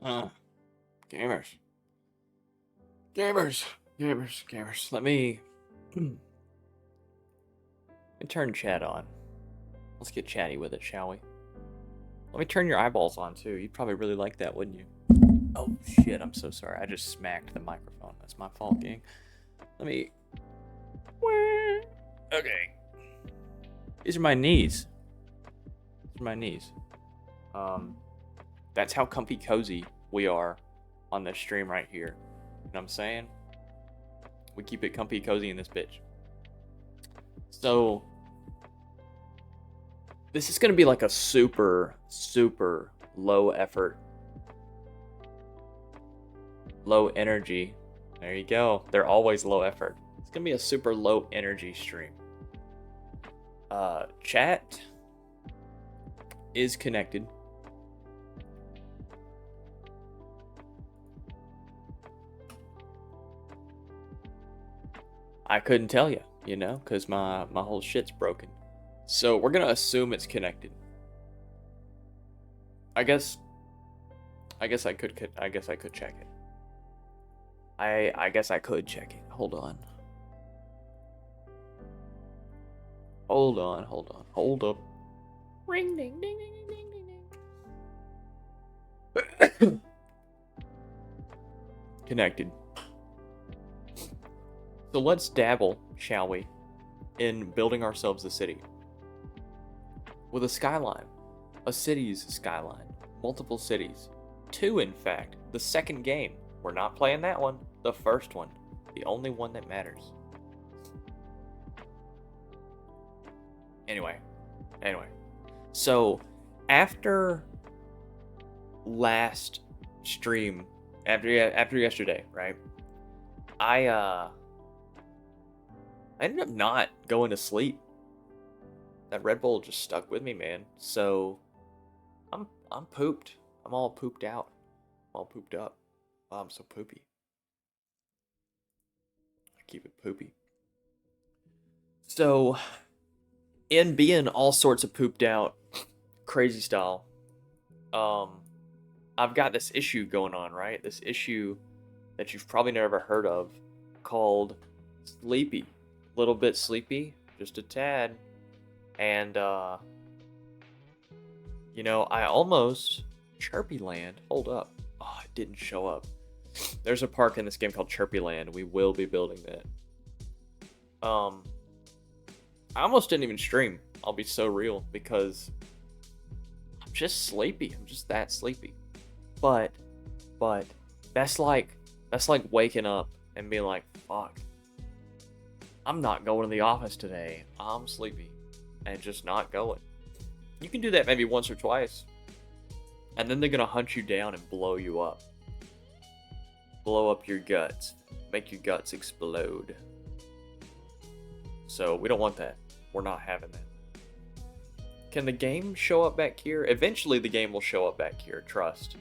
Uh, gamers. Gamers. Let me turn chat on. Let's get chatty with it, shall we? Let me turn your eyeballs on too. You'd probably really like that, wouldn't you? Oh shit, I'm so sorry. I just smacked the microphone. That's my fault, gang. Let me... Okay. These are my knees. That's how comfy cozy we are on this stream right here. You know what I'm saying? We keep it comfy cozy in this bitch. So this is gonna be like a super low effort, low energy. There you go. They're always low effort. It's gonna be a super low energy stream. Chat is connected. I couldn't tell you, because my whole shit's broken. So we're gonna assume it's connected. I guess I could check it. I guess I could check it. Hold on. Hold up. Ring ding ding ding ding ding ding. Connected. So let's dabble, shall we, in building ourselves a city. With a skyline. A city's skyline. Multiple cities. 2, in fact. The second game. We're not playing that one. The first one. The only one that matters. Anyway. So, after last stream, after yesterday, right? I ended up not going to sleep. That Red Bull just stuck with me, man. So I'm pooped. I'm all pooped out. I'm all pooped up. Oh, I'm so poopy. I keep it poopy. So, in being all sorts of pooped out, crazy style, I've got this issue going on, right? This issue that you've probably never heard of, called sleepy. Little bit sleepy, just a tad. And I almost... Chirpy Land, hold up. Oh, it didn't show up. There's a park in this game called Chirpy Land. We will be building that. I almost didn't even stream. I'll be so real, because I'm just sleepy. I'm just that sleepy. But that's like waking up and being like, fuck, I'm not going to the office today. I'm sleepy. And just not going. You can do that maybe once or twice. And then they're going to hunt you down and blow you up. Blow up your guts. Make your guts explode. So we don't want that. We're not having that. Can the game show up back here? Eventually the game will show up back here. Trust.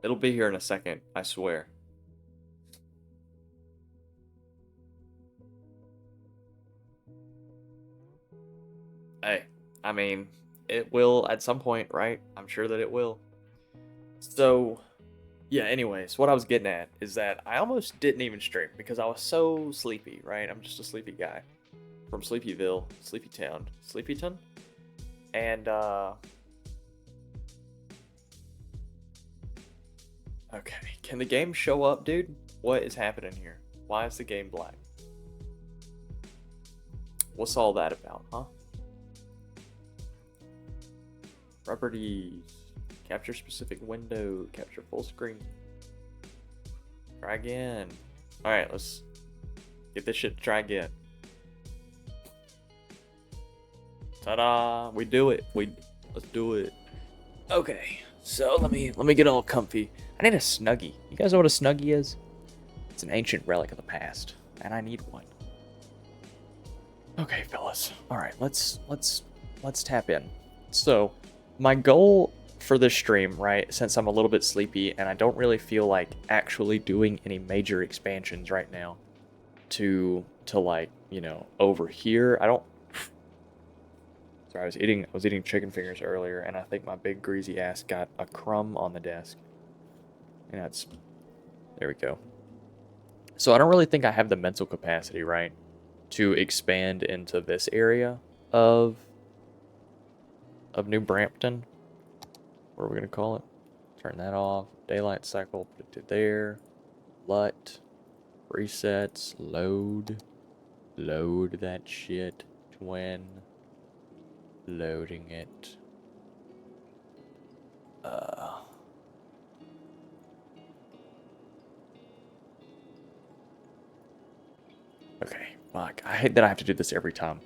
It'll be here in a second, I swear. Hey, I mean, it will at some point, right? I'm sure that it will. So, yeah, anyways, what I was getting at is that I almost didn't even stream because I was so sleepy, right? I'm just a sleepy guy from Sleepyville, Sleepytown, Sleepyton? And, okay, can the game show up, dude? What is happening here? Why is the game black? What's all that about, huh? Properties. Capture specific window. Capture full screen. Try again. Alright, let's get this shit to try again. Ta-da! We do it. Let's do it. Okay, so let me get all comfy. I need a Snuggie. You guys know what a Snuggie is? It's an ancient relic of the past, and I need one. Okay, fellas. All right, let's tap in. So, my goal for this stream, right, since I'm a little bit sleepy and I don't really feel like actually doing any major expansions right now, to like, you know, over here. I don't. Sorry, I was eating chicken fingers earlier, and I think my big greasy ass got a crumb on the desk. And that's, there we go. So I don't really think I have the mental capacity, right, to expand into this area of New Brampton. What are we gonna call it? Turn that off. Daylight cycle, put it to there. LUT, resets, load that shit. Twin, loading it. Okay, fuck. I hate that I have to do this every time.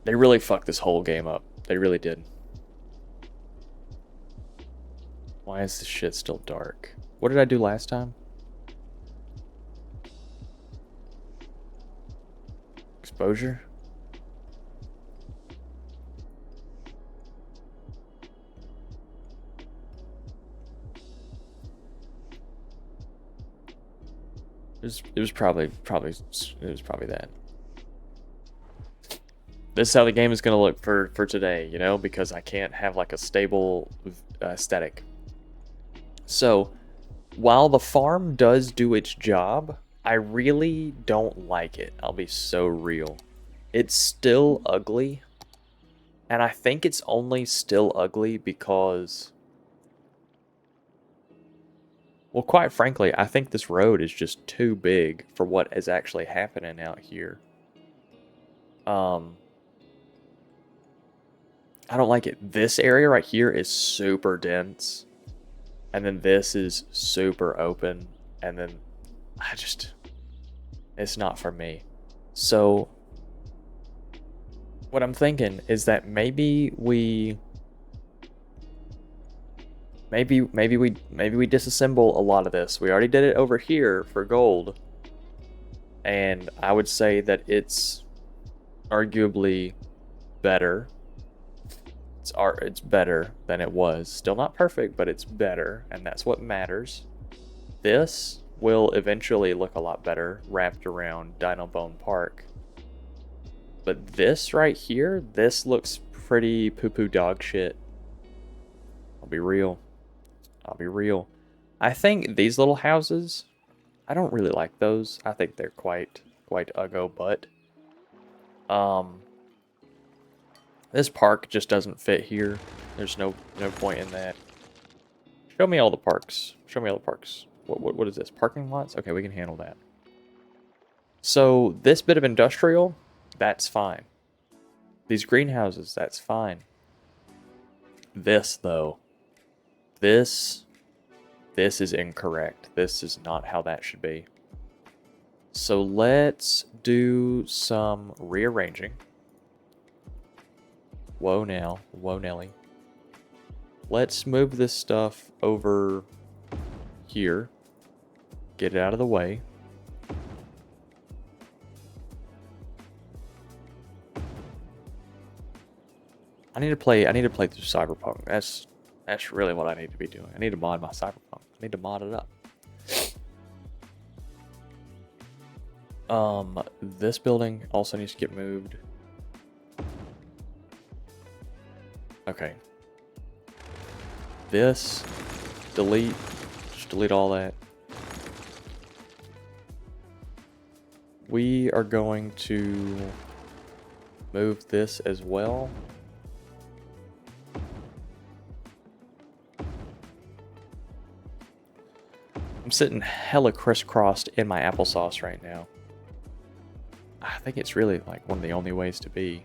They really fucked this whole game up. They really did. Why is this shit still dark? What did I do last time? Exposure? It was probably that. This is how the game is gonna look for today, you know, because I can't have like a stable aesthetic. So, while the farm does do its job, I really don't like it. I'll be so real. It's still ugly. And I think it's only still ugly because, well, quite frankly, I think this road is just too big for what is actually happening out here. I don't like it. This area right here is super dense. And then this is super open. And then it's not for me. So what I'm thinking is that maybe we disassemble a lot of this. We already did it over here for gold. And I would say that it's arguably better. It's better than it was. Still not perfect, but it's better, and that's what matters. This will eventually look a lot better wrapped around Dino Bone Park. But this right here, this looks pretty poo-poo dog shit. I'll be real. I think these little houses, I don't really like those. I think they're quite uggo, but this park just doesn't fit here. There's no point in that. Show me all the parks. What is this? Parking lots? Okay, we can handle that. So this bit of industrial, that's fine. These greenhouses, that's fine. This though, this is incorrect. This is not how that should be. So let's do some rearranging. Whoa now, whoa Nelly. Let's move this stuff over here. Get it out of the way. I need to play through Cyberpunk. That's really what I need to be doing. I need to mod my Cyberpunk. I need to mod it up. This building also needs to get moved. Okay. This, delete, just delete all that. We are going to move this as well. I'm sitting hella crisscrossed in my applesauce right now. I think it's really like one of the only ways to be.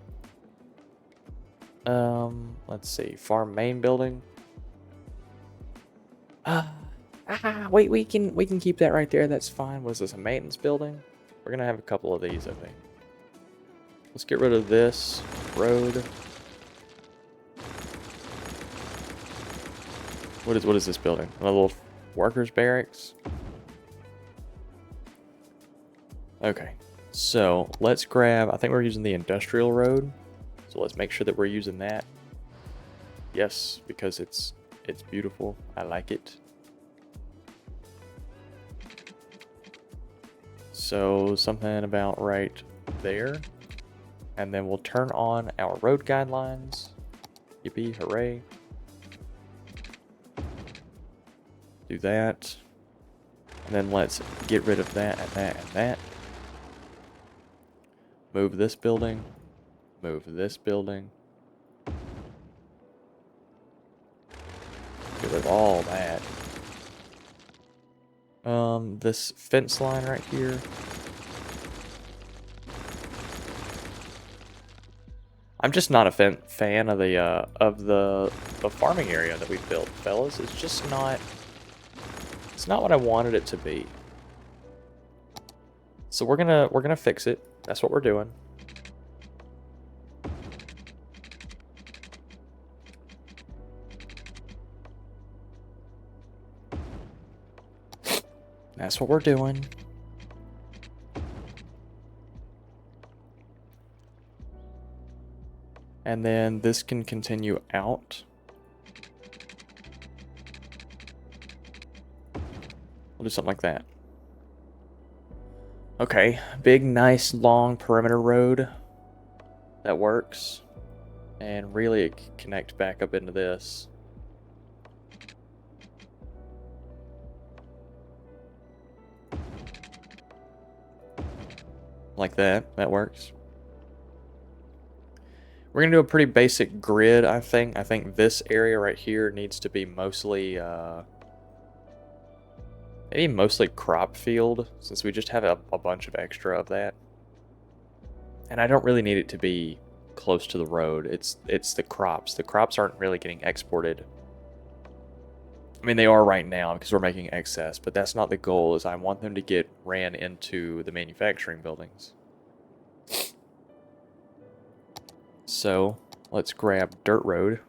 Let's see. Farm main building. Wait, we can keep that right there. That's fine. Was this a maintenance building? We're gonna have a couple of these, I think. Let's get rid of this road. What is this building? A little workers' barracks? Okay. So let's grab, I think we're using the industrial road. So let's make sure that we're using that. Yes, because it's beautiful. I like it. So something about right there. And then we'll turn on our road guidelines. Yippee, hooray. Do that. And then let's get rid of that and that and that. Move this building. Move this building. Get rid of all that. This fence line right here. I'm just not a fan of the farming area that we built, fellas. It's just not. It's not what I wanted it to be. So we're gonna fix it. That's what we're doing. That's what we're doing. And then this can continue out. We'll do something like that. Okay, big, nice, long perimeter road. That works. And really it can connect back up into this. Like that. That works. We're going to do a pretty basic grid, I think. I think this area right here needs to be mostly, maybe mostly crop field, since we just have a bunch of extra of that. And I don't really need it to be close to the road. It's the crops. The crops aren't really getting exported. I mean, they are right now because we're making excess, but that's not the goal, is I want them to get ran into the manufacturing buildings. So, let's grab dirt road.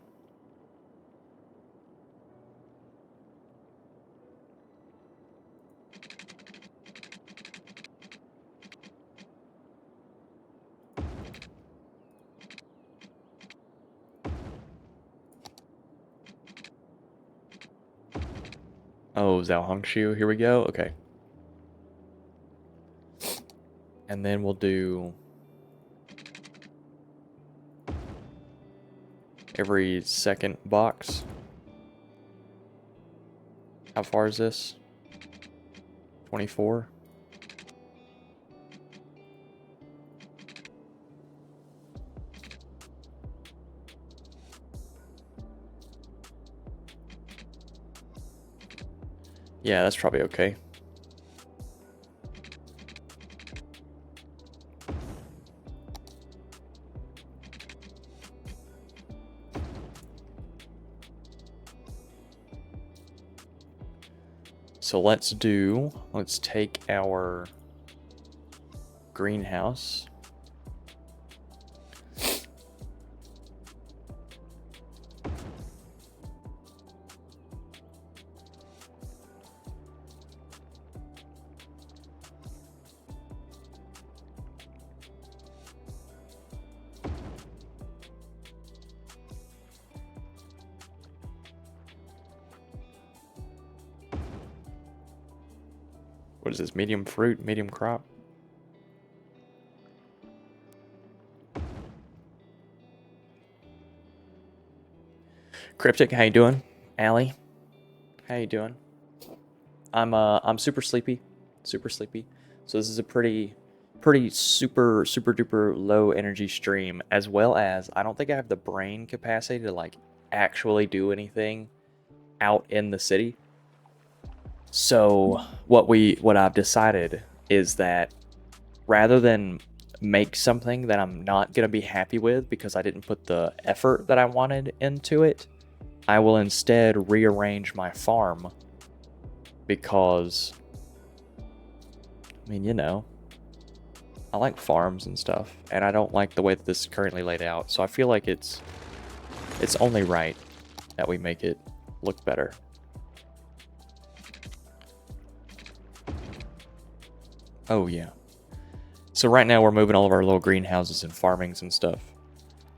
Oh, Zhao Hongshu, here we go. Okay. And then we'll do every second box. How far is this? 24. Yeah, that's probably okay. So let's take our greenhouse. What is this? Medium fruit, medium crop? Cryptic, how you doing? Allie, how you doing? I'm super sleepy. Super sleepy. So this is a pretty super duper low energy stream, as well as I don't think I have the brain capacity to like actually do anything out in the city. So what I've decided is that rather than make something that I'm not going to be happy with because I didn't put the effort that I wanted into it, I will instead rearrange my farm because, I mean, you know, I like farms and stuff, and I don't like the way that this is currently laid out, so I feel like it's only right that we make it look better. Oh, yeah. So right now we're moving all of our little greenhouses and farmings and stuff.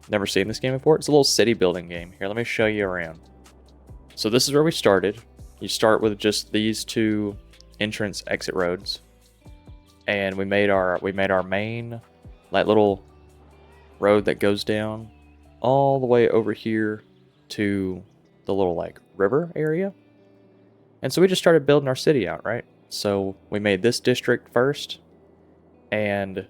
Never seen this game before? It's a little city building game. Here, let me show you around. So this is where we started. You start with just these two entrance exit roads. and we made our main like little road that goes down all the way over here to the little like river area. And so we just started building our city out, right? So we made this district first, and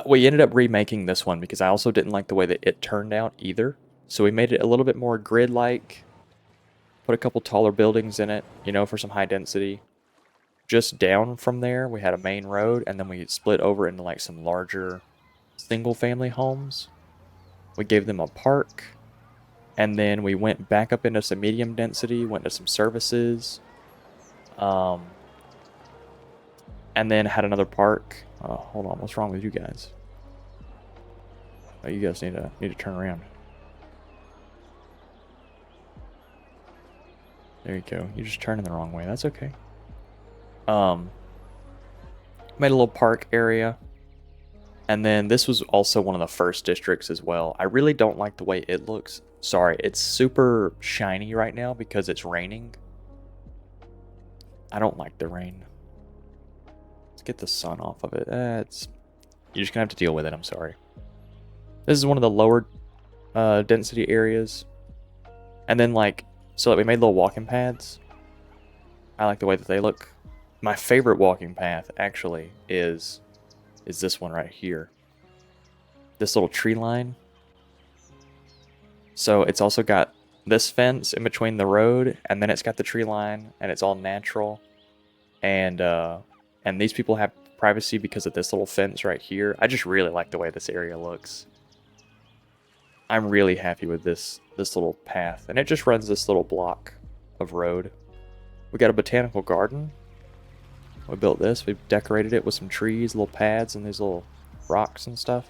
we ended up remaking this one because I also didn't like the way that it turned out either. So we made it a little bit more grid-like, put a couple taller buildings in it, you know, for some high density. Just down from there, we had a main road, and then we split over into like some larger single-family homes. We gave them a park, and then we went back up into some medium density, went to some services, and then had another park. Hold on, what's wrong with you guys? Oh, you guys need to turn around. There you go. You're just turning the wrong way. That's okay. Made a little park area. And then this was also one of the first districts as well. I really don't like the way it looks. Sorry, it's super shiny right now because it's raining. I don't like the rain. Let's get the sun off of it. You're just gonna have to deal with it, I'm sorry. This is one of the lower density areas. And then like, so we made little walking paths. I like the way that they look. My favorite walking path actually is this one right here. This little tree line. So it's also got this fence in between the road, and then it's got the tree line, and it's all natural. And these people have privacy because of this little fence right here. I just really like the way this area looks. I'm really happy with this little path, and it just runs this little block of road. We got a botanical garden. We built this. We decorated it with some trees, little pads, and these little rocks and stuff.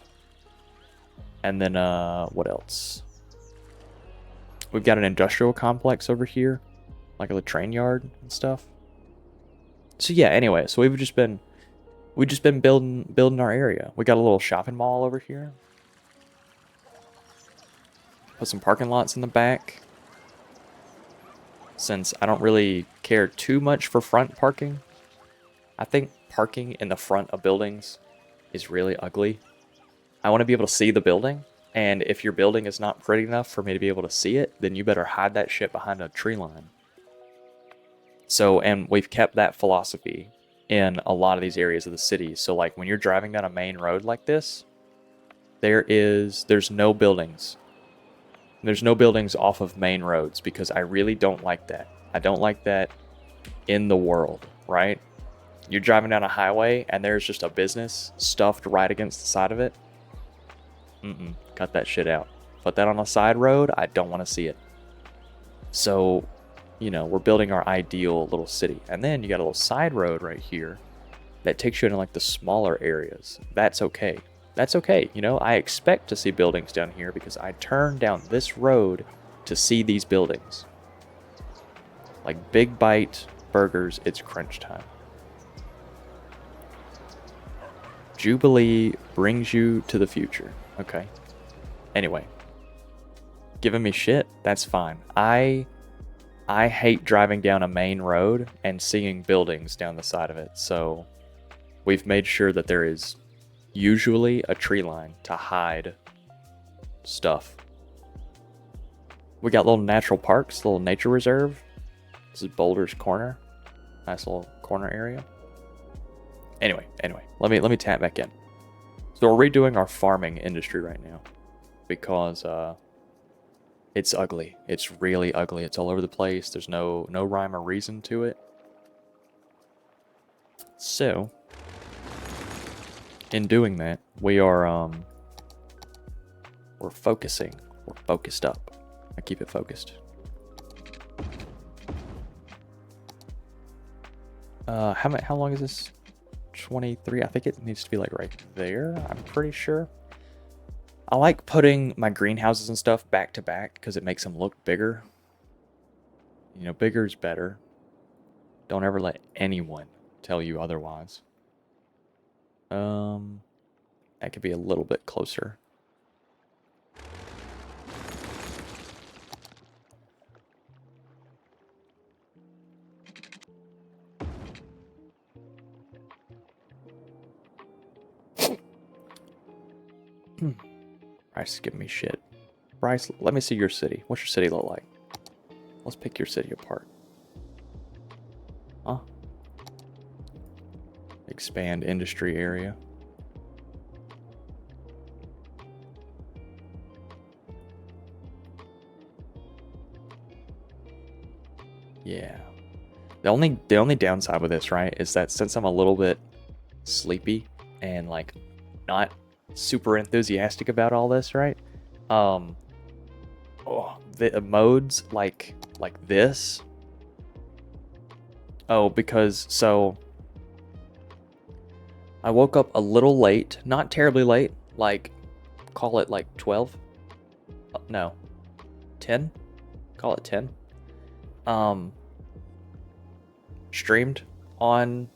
And then what else? We've got an industrial complex over here, like a train yard and stuff. So yeah, anyway, so we've just been building our area. We got a little shopping mall over here. Put some parking lots in the back. Since I don't really care too much for front parking, I think parking in the front of buildings is really ugly. I want to be able to see the building, and if your building is not pretty enough for me to be able to see it, then you better hide that shit behind a tree line. So, and we've kept that philosophy in a lot of these areas of the city. So like when you're driving down a main road like this, there's no buildings. There's no buildings off of main roads because I really don't like that. I don't like that in the world, right? You're driving down a highway and there's just a business stuffed right against the side of it. Cut that shit out. Put that on a side road, I don't want to see it. So, you know, we're building our ideal little city. And then you got a little side road right here that takes you into like the smaller areas. That's okay. That's okay. You know, I expect to see buildings down here because I turned down this road to see these buildings. Like Big Bite Burgers, it's crunch time. Jubilee brings you to the future. Okay. Anyway. Giving me shit? That's fine. I hate driving down a main road and seeing buildings down the side of it. So we've made sure that there is usually a tree line to hide stuff. We got little natural parks, little nature reserve. This is Boulder's Corner. Nice little corner area. Anyway, let me tap back in. So we're redoing our farming industry right now because it's ugly. It's really ugly. It's all over the place. There's no rhyme or reason to it. So in doing that, we're focusing. We're focused up. I keep it focused. How long is this? 23. I think it needs to be like right there. I'm pretty sure. I like putting my greenhouses and stuff back to back because it makes them look bigger. You know, bigger is better. Don't ever let anyone tell you otherwise. That could be a little bit closer. Bryce is giving me shit. Bryce, let me see your city. What's your city look like? Let's pick your city apart. Huh? Expand industry area. Yeah. The only downside with this, right, is that since I'm a little bit sleepy and like not super enthusiastic about all this, right? The modes like this. Oh, because so I woke up a little late, not terribly late, like call it like 12. No. 10? Call it 10. Streamed on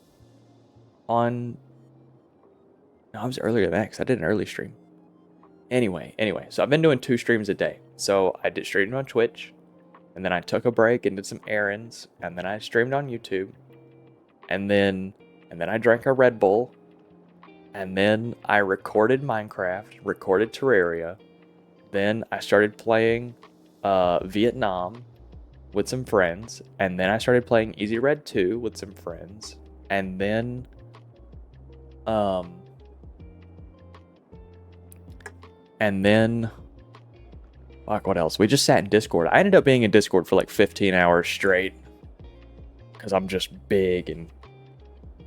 no, I was earlier than that because I did an early stream. Anyway, so I've been doing 2 streams a day. So I did streamed on Twitch, and then I took a break and did some errands, and then I streamed on YouTube, and then I drank a Red Bull, and then I recorded Minecraft, recorded Terraria, then I started playing Vietnam with some friends, and then I started playing Easy Red 2 with some friends, and then fuck, what else? We just sat in Discord. I ended up being in Discord for like 15 hours straight because I'm just big and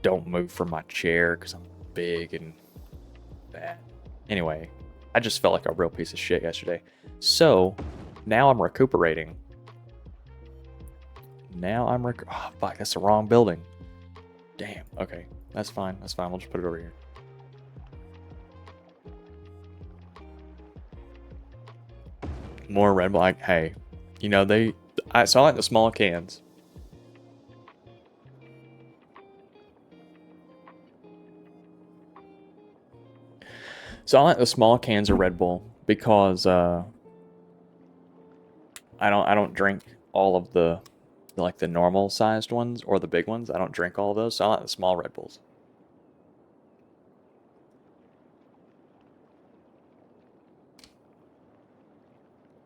don't move from my chair because I'm big and bad. Anyway, I just felt like a real piece of shit yesterday. So now I'm recuperating. Oh, fuck, that's the wrong building. Damn. Okay, that's fine. That's fine. We'll just put it over here. More Red Bull. Like, hey, you know I saw like the small cans. So I like the small cans of Red Bull because I don't drink all of the like the normal sized ones or the big ones. I don't drink all of those, so I like the small Red Bulls.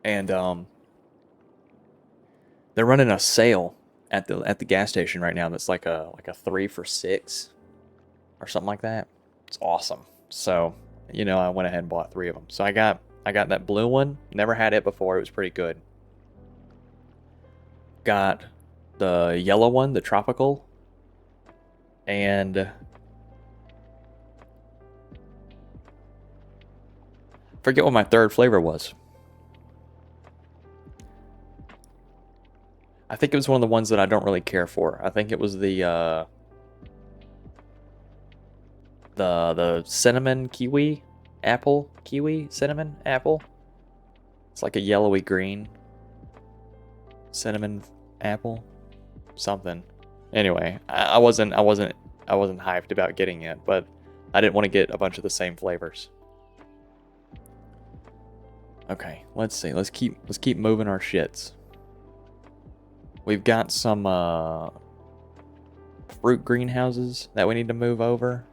And they're running a sale at the gas station right now that's like a 3 for $6 or something like that. It's awesome. So, you know, I went ahead and bought 3 of them. So I got that blue one. Never had it before. It was pretty good. Got the yellow one, the tropical, and forget what my third flavor was. I think it was one of the ones that I don't really care for. I think it was the cinnamon kiwi apple, kiwi cinnamon apple. It's like a yellowy green cinnamon apple, something. Anyway, I wasn't hyped about getting it, but I didn't want to get a bunch of the same flavors. Okay, let's see. Let's keep moving our shits. We've got some fruit greenhouses that we need to move over.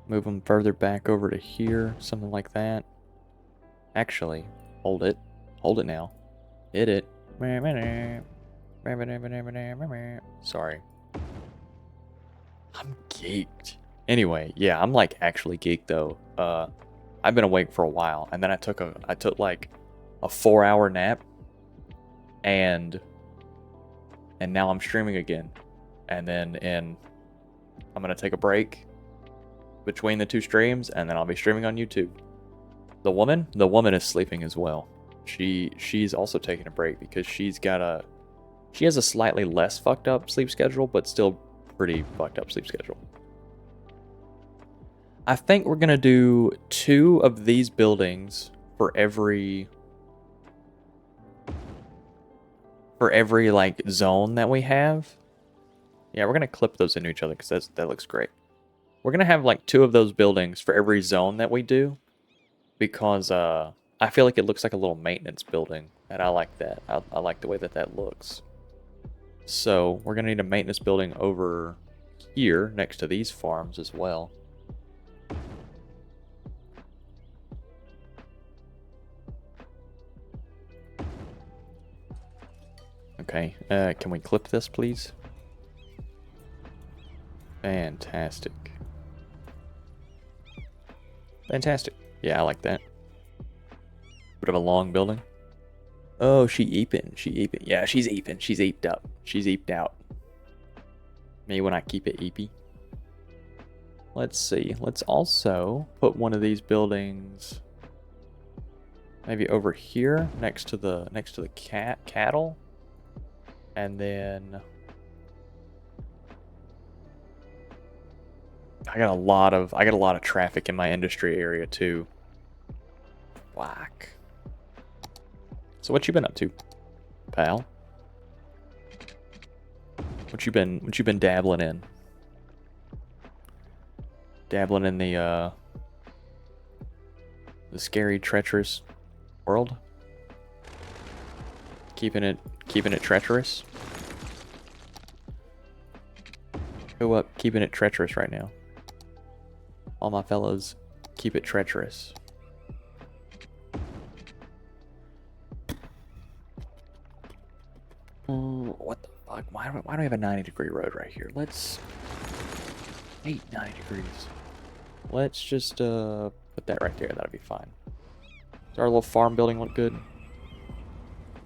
Move them further back over to here, something like that. Actually, hold it. Hold it now. Hit it. Sorry. I'm geeked. Anyway, yeah, I'm like actually geeked though. I've been awake for a while, and then I took like a 4-hour nap, and now I'm streaming again, and then I'm gonna take a break between the 2 streams, and then I'll be streaming on YouTube. The woman is sleeping as well. She's also taking a break because she has a slightly less fucked up sleep schedule, but still pretty fucked up sleep schedule. I think we're gonna do 2 of these buildings for every like zone that we have. Yeah, we're gonna clip those into each other because that looks great. We're gonna have like 2 of those buildings for every zone that we do, because I feel like it looks like a little maintenance building, and I like that. I like the way that looks. So we're going to need a maintenance building over here next to these farms as well. Okay, can we clip this, please? Fantastic. Fantastic. Yeah, I like that. Bit of a long building. Oh, she eeping. She eeping. Yeah, she's eeping. She's eeped up. She's eeped out. Me when I keep it eepy. Let's see. Let's also put one of these buildings maybe over here next to the cattle. And then I got a lot of traffic in my industry area too. Whack. So what you been up to, pal? What you been dabbling in? Dabbling in the scary, treacherous world? Keeping it treacherous? Who up keeping it treacherous right now? All my fellas, keep it treacherous. What the fuck? Why do I have a 90-degree road right here? Let's... 90 degrees. Let's just put that right there. That'll be fine. Does our little farm building look good?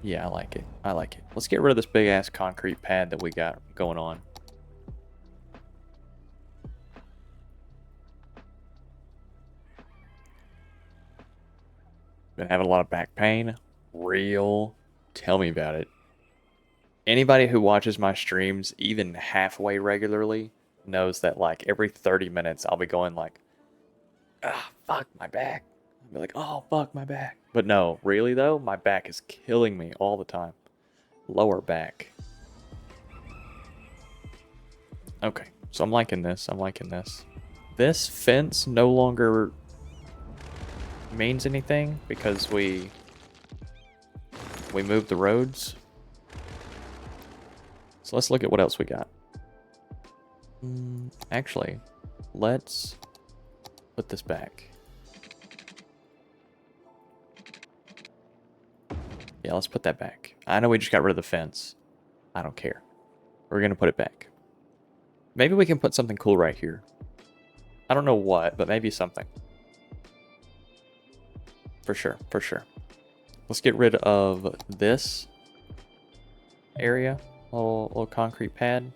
Yeah, I like it. I like it. Let's get rid of this big-ass concrete pad that we got going on. Been having a lot of back pain. Real. Tell me about it. Anybody who watches my streams even halfway regularly knows that like every 30 minutes I'll be going like, ah, fuck my back. I'll be like, oh, fuck my back. But no, really though, my back is killing me all the time. Lower back. Okay, so I'm liking this. I'm liking this. This fence no longer means anything because we moved the roads. So let's look at what else we got. Actually, let's put this back. Yeah, let's put that back. I know we just got rid of the fence. I don't care. We're going to put it back. Maybe we can put something cool right here. I don't know what, but maybe something. For sure, for sure. Let's get rid of this area. Little concrete pad.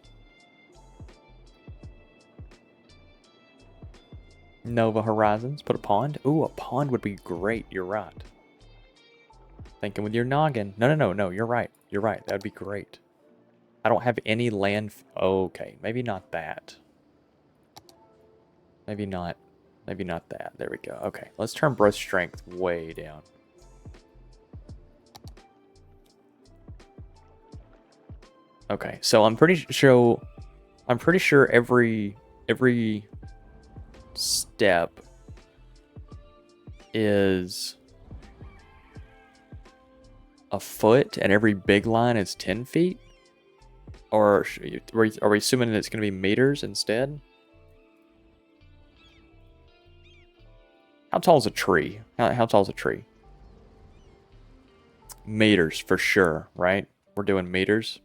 Nova Horizons. Put a pond. Ooh, a pond would be great. You're right. Thinking with your noggin. No. You're right. You're right. That would be great. I don't have any land. Okay. Maybe not that. Maybe not. Maybe not that. There we go. Okay. Let's turn brush strength way down. Okay, so I'm pretty sure every step is a foot and every big line is 10 feet? Or are we assuming that it's going to be meters instead? How tall is a tree? How tall is a tree? Meters for sure, right? We're doing meters.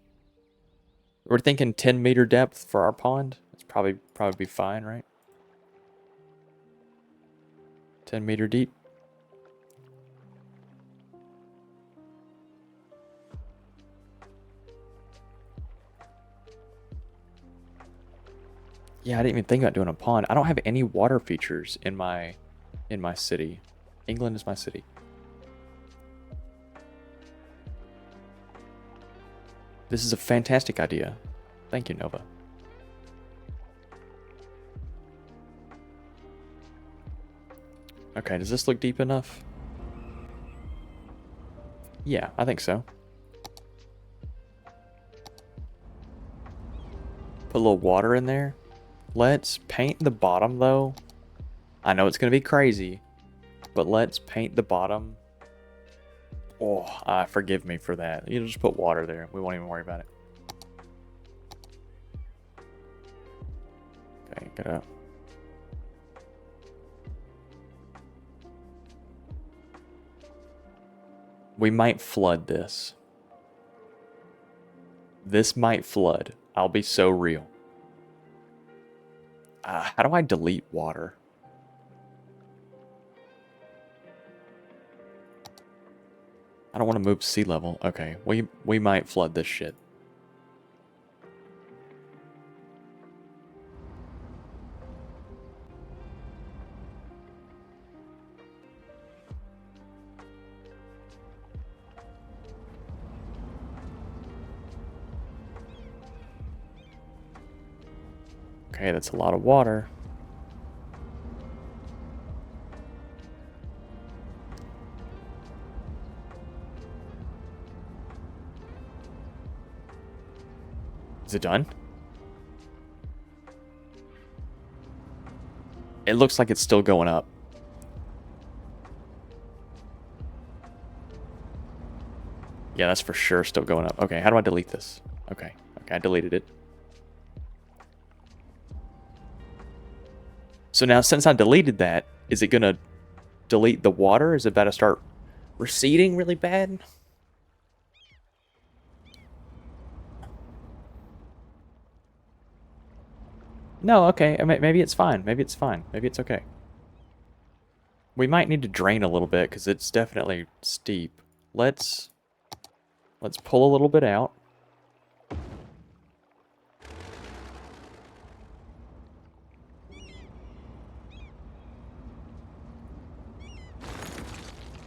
We're thinking 10-meter depth for our pond. It's probably be fine, right? 10-meter deep. Yeah, I didn't even think about doing a pond. I don't have any water features in my city. England is my city. This is a fantastic idea. Thank you, Nova. Okay, does this look deep enough? Yeah, I think so. Put a little water in there. Let's paint the bottom, though. I know it's going to be crazy, but let's paint the bottom. Oh, forgive me for that. You just put water there. We won't even worry about it. Gotta... We might flood this. This might flood. I'll be so real. How do I delete water? I don't want to move sea level. Okay, we might flood this shit. Okay, that's a lot of water. Is it done? It looks like it's still going up. Yeah, that's for sure still going up. Okay, how do I delete this? Okay, I deleted it. So now, since I deleted that, is it going to delete the water? Is it about to start receding really bad? No, okay. Maybe it's fine. Maybe it's fine. Maybe it's okay. We might need to drain a little bit because it's definitely steep. Let's pull a little bit out.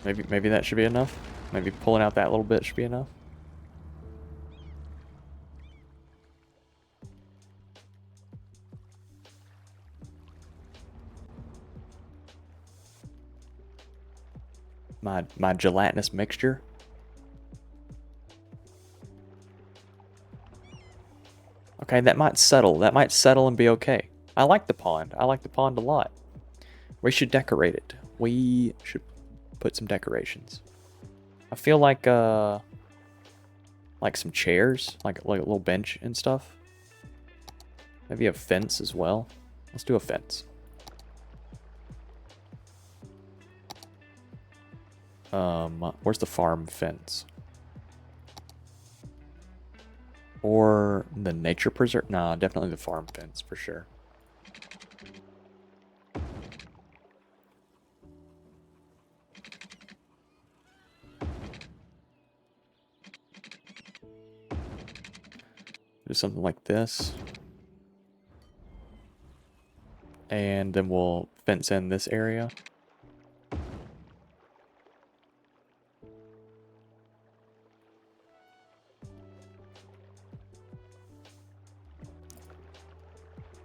Maybe that should be enough. Maybe pulling out that little bit should be enough. My gelatinous mixture. Okay, that might settle. That might settle and be okay. I like the pond. I like the pond a lot. We should decorate it. We should put some decorations. I feel like some chairs, like a little bench and stuff. Maybe a fence as well. Let's do a fence. Where's the farm fence? Or the nature preserve? Nah, definitely the farm fence for sure. Do something like this. And then we'll fence in this area.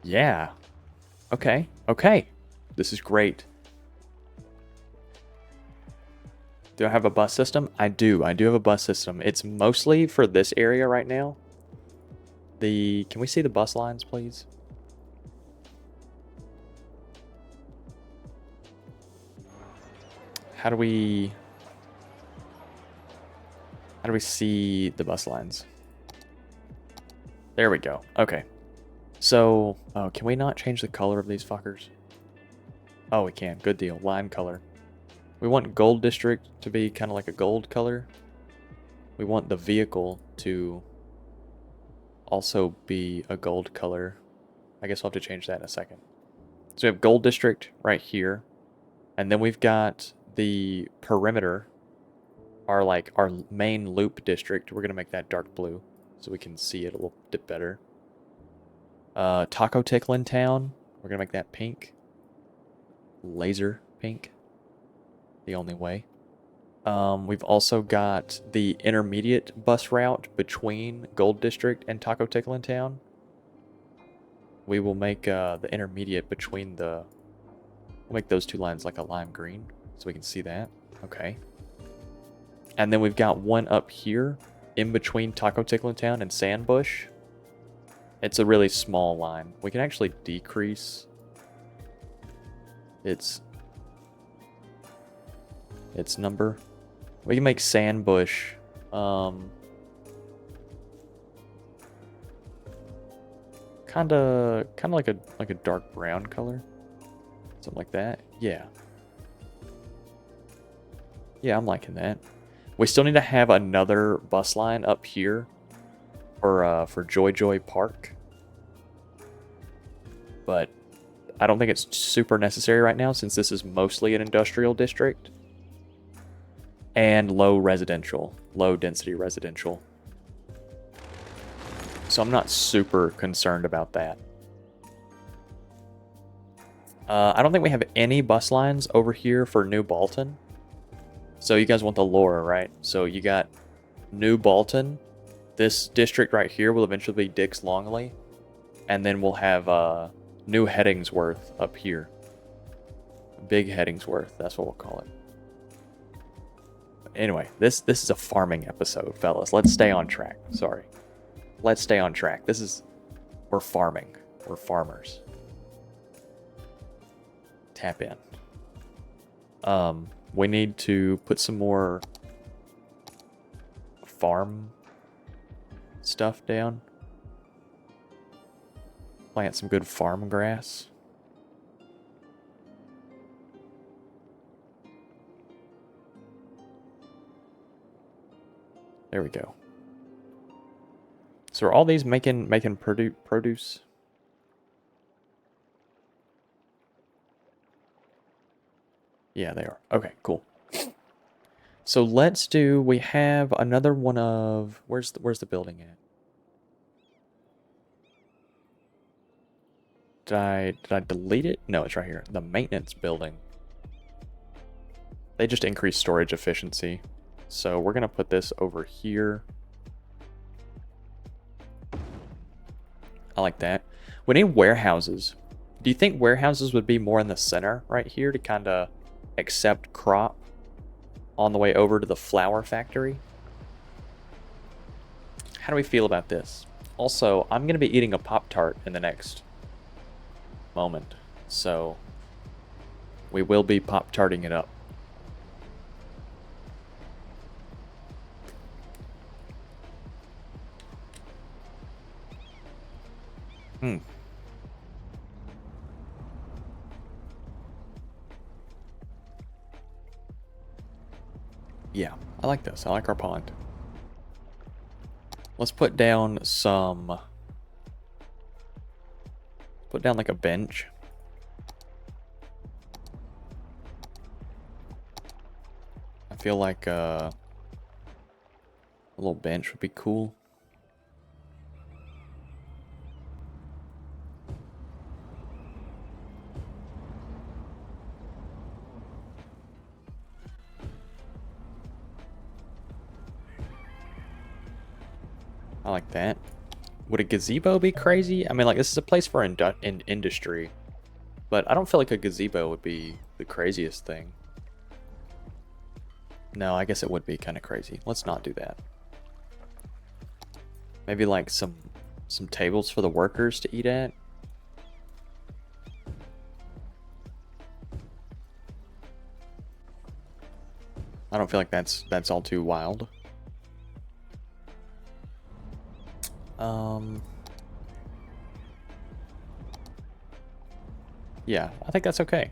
Yeah. Okay. Okay. This is great. Do I have a bus system? I do. I do have a bus system. It's mostly for this area right now. Can we see the bus lines, please? How do we see the bus lines? There we go. Okay. So, oh, can we not change the color of these fuckers? Oh, we can. Good deal. Line color. We want gold district to be kind of like a gold color. We want the vehicle to also be a gold color. I guess I'll have to change that in a second. So we have gold district right here. And then we've got the perimeter, our main loop district. We're going to make that dark blue so we can see it a little bit better. Taco Ticklin Town, we're going to make that pink. Laser pink. The only way. We've also got the intermediate bus route between Gold District and Taco Ticklin Town. We will make the intermediate between we'll make those two lines like a lime green so we can see that. Okay. And then we've got one up here in between Taco Ticklin Town and Sandbush. It's a really small line. We can actually decrease its number. We can make Sandbush kind Kinda like a dark brown color. Something like that. Yeah. Yeah, I'm liking that. We still need to have another bus line up here for Joy Joy Park. But I don't think it's super necessary right now since this is mostly an industrial district. And low density residential. So I'm not super concerned about that. I don't think we have any bus lines over here for New Balton. So you guys want the Laura, right? So you got New Balton. This district right here will eventually be Dix Longley. And then we'll have New Heddingsworth up here. Big Heddingsworth, that's what we'll call it. Anyway, this is a farming episode, fellas. Let's stay on track. Sorry. Let's stay on track. We're farming. We're farmers. Tap in. We need to put some more farm stuff down. Plant some good farm grass. There we go. So are all these making produce? Yeah, they are. Okay, cool. So let's do. We have another one of. Where's the building at? Did I delete it? No, it's right here. The maintenance building. They just increase storage efficiency. So we're gonna put this over here. I like that. We need warehouses. Do you think warehouses would be more in the center right here to kind of accept crop on the way over to the flour factory? How do we feel about this? Also, I'm going to be eating a Pop-Tart in the next moment. So we will be Pop-Tarting it up. Yeah, I like this. I like our pond. Let's put down some... Put down like a bench. I feel like a little bench would be cool. I like that. Would a gazebo be crazy? I mean, like, this is a place for industry. But I don't feel like a gazebo would be the craziest thing. No, I guess it would be kind of crazy. Let's not do that. Maybe, like, some tables for the workers to eat at. I don't feel like that's all too wild. Yeah, I think that's okay.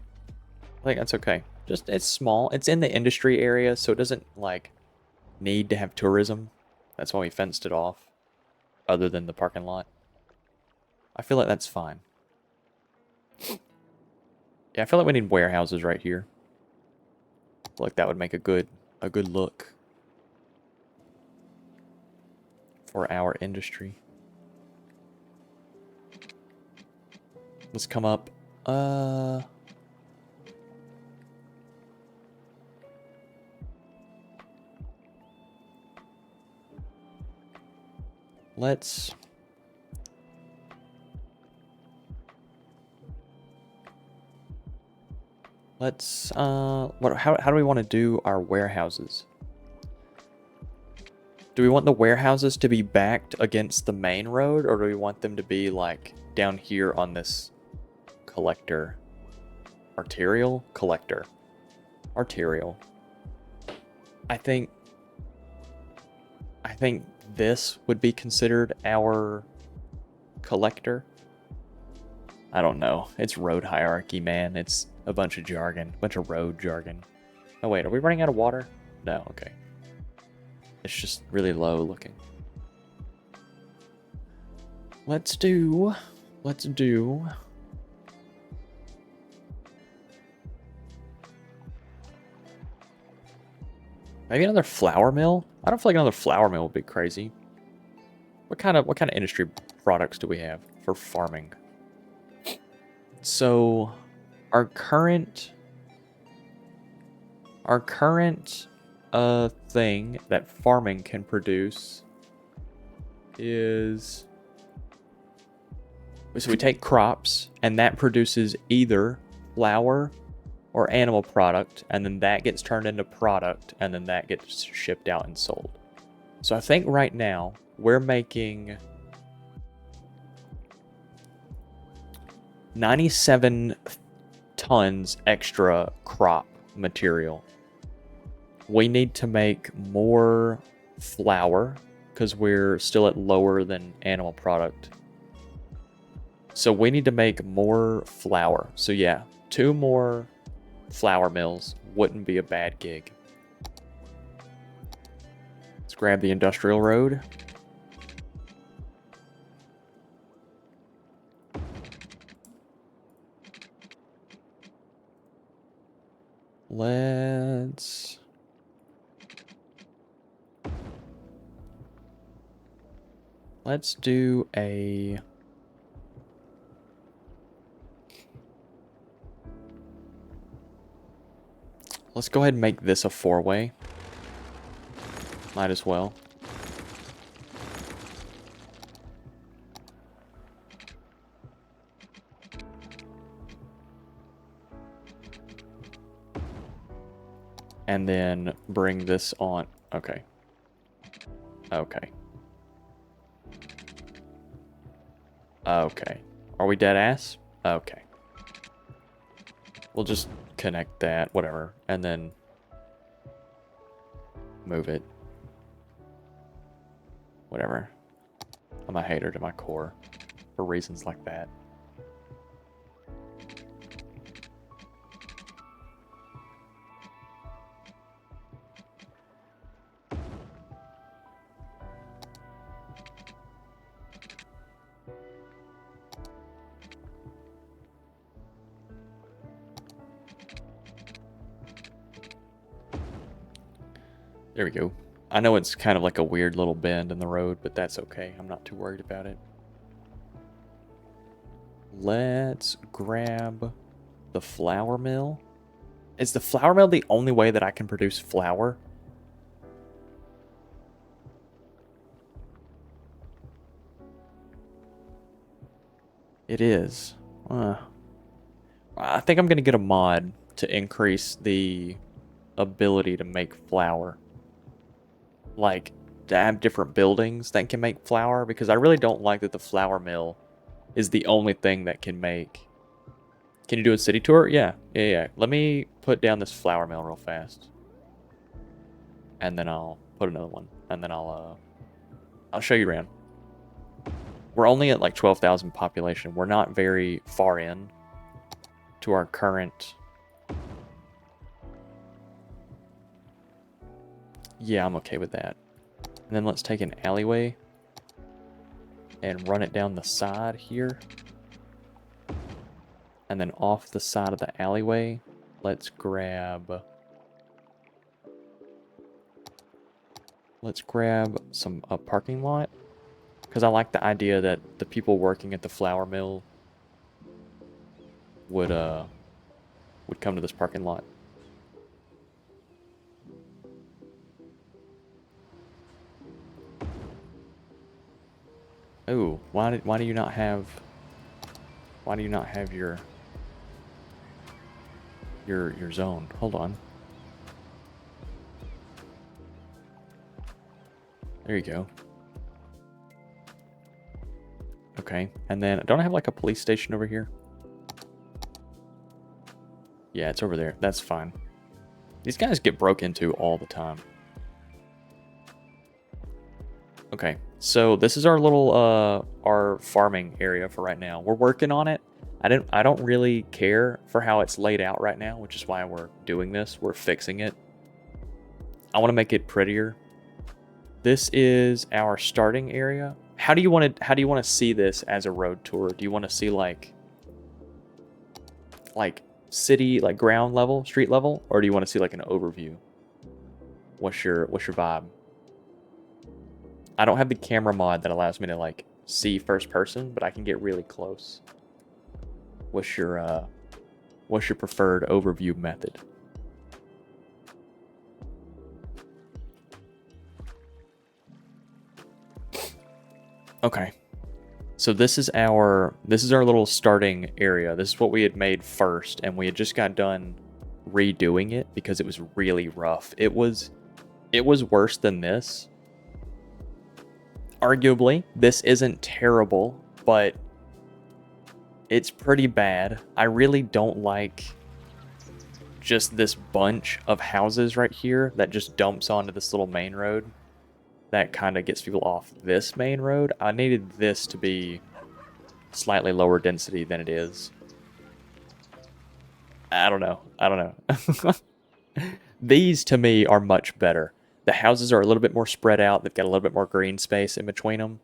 I think that's okay. Just, it's small. It's in the industry area, so it doesn't, like, need to have tourism. That's why we fenced it off, other than the parking lot. I feel like that's fine. Yeah, I feel like we need warehouses right here. I feel like that would make a good look for our industry. Let's come up. Let's how do we want to do our warehouses? Do we want the warehouses to be backed against the main road, or do we want them to be like down here on this collector? Arterial? Collector. Arterial. I think this would be considered our collector. I don't know. It's road hierarchy, man. It's a bunch of jargon. A bunch of road jargon. Oh, wait. Are we running out of water? No. Okay. It's just really low looking. Let's do... Maybe another flour mill? I don't feel like another flour mill would be crazy. What kind of industry products do we have for farming? So our current thing that farming can produce is, so we take crops and that produces either flour or animal product, and then that gets turned into product, and then that gets shipped out and sold. So I think right now we're making 97 tons extra crop material. We need to make more flour because we're still at lower than animal product. So we need to make more flour. So yeah, 2 more flour mills wouldn't be a bad gig. Let's grab the industrial road. Let's do a... Let's go ahead and make this a 4-way. Might as well. And then bring this on. Okay. Okay. Okay. Are we dead ass? Okay. We'll just connect that, whatever, and then move it. Whatever. I'm a hater to my core for reasons like that. There we go. I know it's kind of like a weird little bend in the road, but that's okay. I'm not too worried about it. Let's grab the flour mill. Is the flour mill the only way that I can produce flour? It is. I think I'm going to get a mod to increase the ability to make flour. Like, to have different buildings that can make flour, because I really don't like that the flour mill is the only thing that can make... Can you do a city tour? Yeah. Let me put down this flour mill real fast. And then I'll put another one. And then I'll show you around. We're only at like 12,000 population. We're not very far in to our current... Yeah, I'm okay with that. And then let's take an alleyway and run it down the side here. And then off the side of the alleyway, let's grab a parking lot. Because I like the idea that the people working at the flour mill would come to this parking lot. Oh, why do you not have your zone? Hold on. There you go. Okay, and then don't I have like a police station over here? Yeah, it's over there. That's fine. These guys get broke into all the time. Okay, so this is our little our farming area for right now. We're working on it. I don't really care for how it's laid out right now, which is why we're doing this. We're fixing it. I want to make it prettier. This is our starting area. How do you want to see this as a road tour? Do you want to see like city, like ground level, street level, or do you want to see like an overview? What's your vibe? I don't have the camera mod that allows me to like see first person, but I can get really close. What's your preferred overview method? Okay. So this is our little starting area. This is what we had made first, and we had just got done redoing it because it was really rough. It was worse than this. Arguably, this isn't terrible, but it's pretty bad. I really don't like just this bunch of houses right here that just dumps onto this little main road. That kind of gets people off this main road. I needed this to be slightly lower density than it is. I don't know. These to me are much better. The houses are a little bit more spread out. They've got a little bit more green space in between them.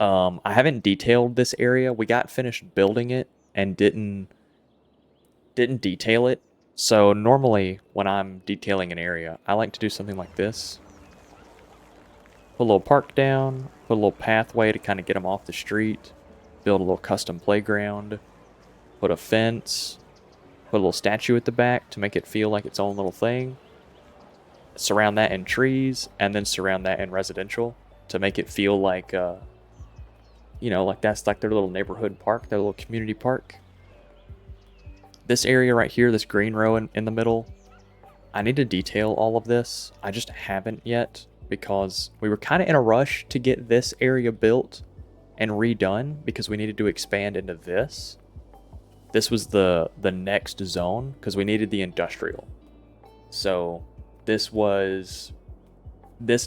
I haven't detailed this area. We got finished building it and didn't detail it. So normally when I'm detailing an area, I like to do something like this. Put a little park down, put a little pathway to kind of get them off the street, build a little custom playground, put a fence, put a little statue at the back to make it feel like its own little thing, surround that in trees, and then surround that in residential to make it feel like, you know, like that's like their little neighborhood park, their little community park. This area right here, this green row in the middle, I need to detail all of this. I just haven't yet, because we were kind of in a rush to get this area built and redone because we needed to expand into this. This was the next zone because we needed the industrial. So this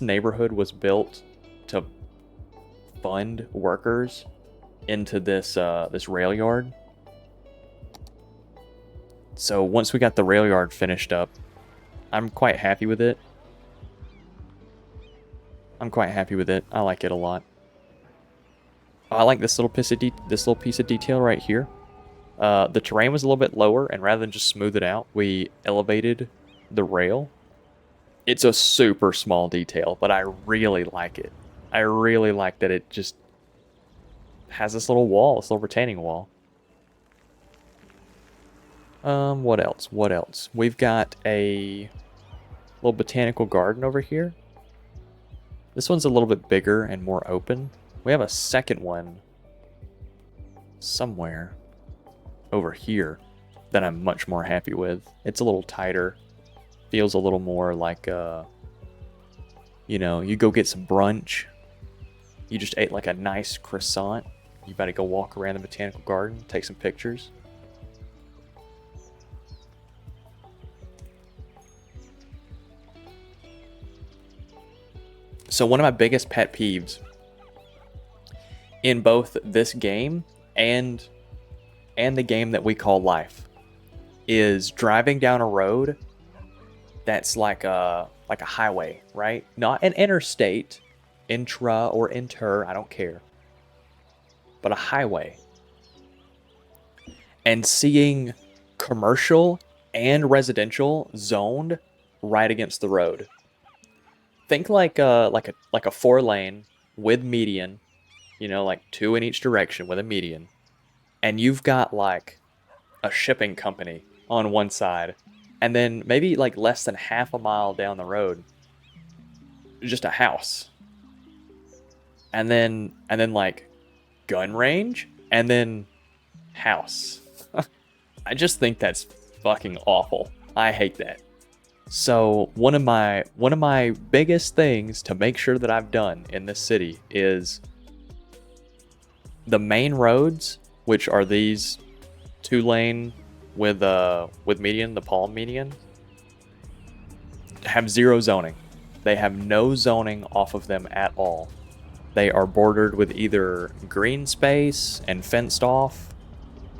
neighborhood was built to fund workers into this rail yard. So once we got the rail yard finished up, I'm quite happy with it. I like it a lot. I like this little piece of detail right here. The terrain was a little bit lower, and rather than just smooth it out, we elevated the rail. It's a super small detail, but I really like it. I really like that it just has this little wall, this little retaining wall. What else? We've got a little botanical garden over here. This one's a little bit bigger and more open. We have a second one somewhere over here that I'm much more happy with. It's a little tighter. Feels a little more like, you know, you go get some brunch. You just ate like a nice croissant. You better go walk around the botanical garden, take some pictures. So one of my biggest pet peeves in both this game and the game that we call life is driving down a road that's like a highway, right? Not an interstate, intra or inter, I don't care, but a highway. And seeing commercial and residential zoned right against the road. Think like a 4-lane with median, you know, like 2 in each direction with a median. And you've got like a shipping company on one side, and then maybe like less than half a mile down the road, just a house. And then like gun range, and then house. I just think that's fucking awful. I hate that. So one of my biggest things to make sure that I've done in this city is the main roads, which are these 2-lane with median, the palm median, have 0 zoning. They have no zoning off of them at all. They are bordered with either green space and fenced off,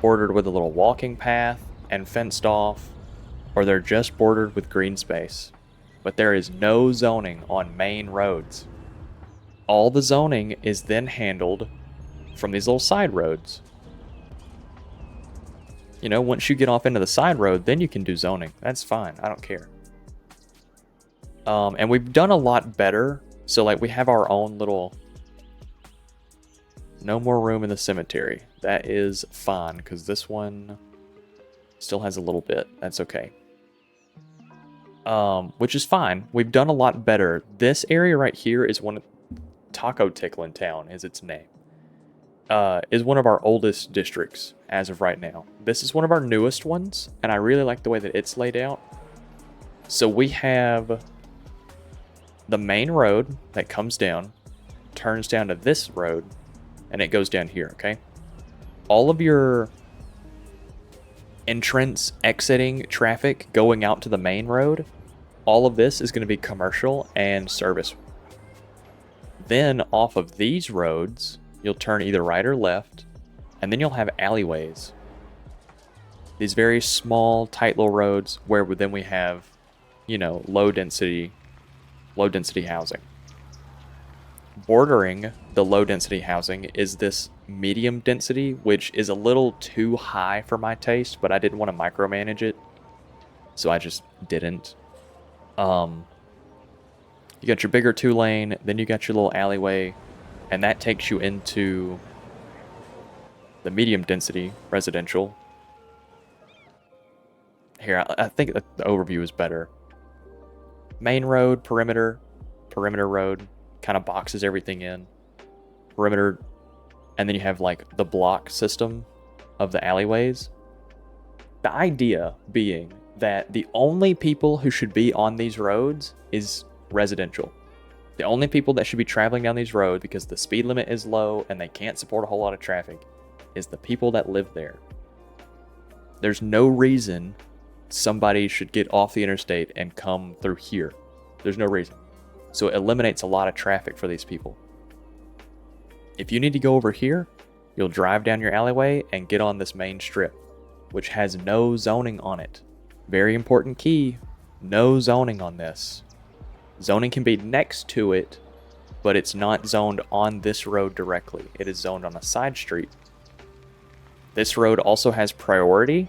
bordered with a little walking path and fenced off, or they're just bordered with green space. But there is no zoning on main roads. All the zoning is then handled from these little side roads. You know, once you get off into the side road, then you can do zoning. That's fine. I don't care. And we've done a lot better. So, like, we have our own little... No more room in the cemetery. That is fine, because this one still has a little bit. That's okay. Which is fine. We've done a lot better. This area right here is one of... Taco Ticklin Town is its name. Is one of our oldest districts as of right now. This is one of our newest ones, and I really like the way that it's laid out. So we have the main road that comes down, turns down to this road, and it goes down here, okay? All of your entrance, exiting traffic going out to the main road, all of this is going to be commercial and service. Then off of these roads, you'll turn either right or left, and then you'll have alleyways. These very small, tight little roads where then we have, you know, low density housing. Bordering the low density housing is this medium density, which is a little too high for my taste, but I didn't want to micromanage it, so I just didn't. You got your bigger 2-lane, then you got your little alleyway, and that takes you into the medium density residential. Here, I think the overview is better. Main road, perimeter road, kind of boxes everything in. Perimeter, and then you have like the block system of the alleyways. The idea being that the only people who should be on these roads is residential. The only people that should be traveling down these roads, because the speed limit is low and they can't support a whole lot of traffic, is the people that live there. There's no reason somebody should get off the interstate and come through here. There's no reason. So it eliminates a lot of traffic for these people. If you need to go over here, you'll drive down your alleyway and get on this main strip, which has no zoning on it. Very important key, no zoning on this. Zoning can be next to it, but it's not zoned on this road directly. It is zoned on a side street. This road also has priority.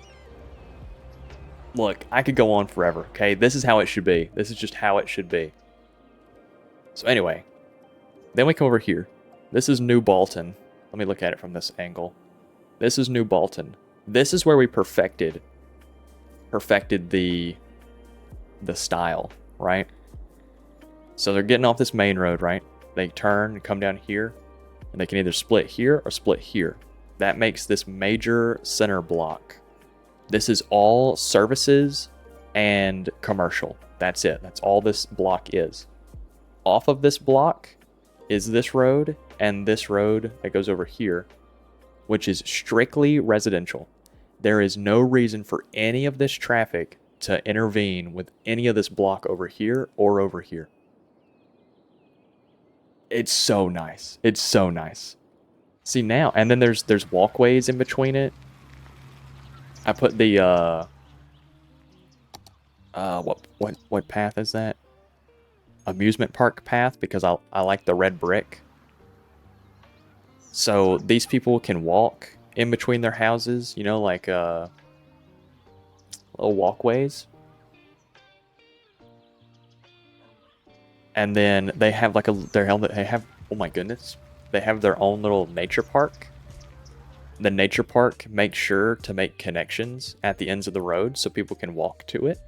Look, I could go on forever, okay? This is how it should be. This is just how it should be. So anyway, then we come over here. This is New Balton. Let me look at it from this angle. This is New Balton. This is where we perfected the style, right? So they're getting off this main road, right? They turn and come down here, and they can either split here or split here. That makes this major center block. This is all services and commercial. That's it. That's all this block is. Off of this block is this road and this road that goes over here, which is strictly residential. There is no reason for any of this traffic to intervene with any of this block over here or over here. It's so nice. It's so nice. See now, and then there's walkways in between it. I put the what path is that? Amusement park path, because I like the red brick. So these people can walk in between their houses, you know, like little walkways. And then they have like oh my goodness, they have their own little nature park. The nature park makes sure to make connections at the ends of the road so people can walk to it.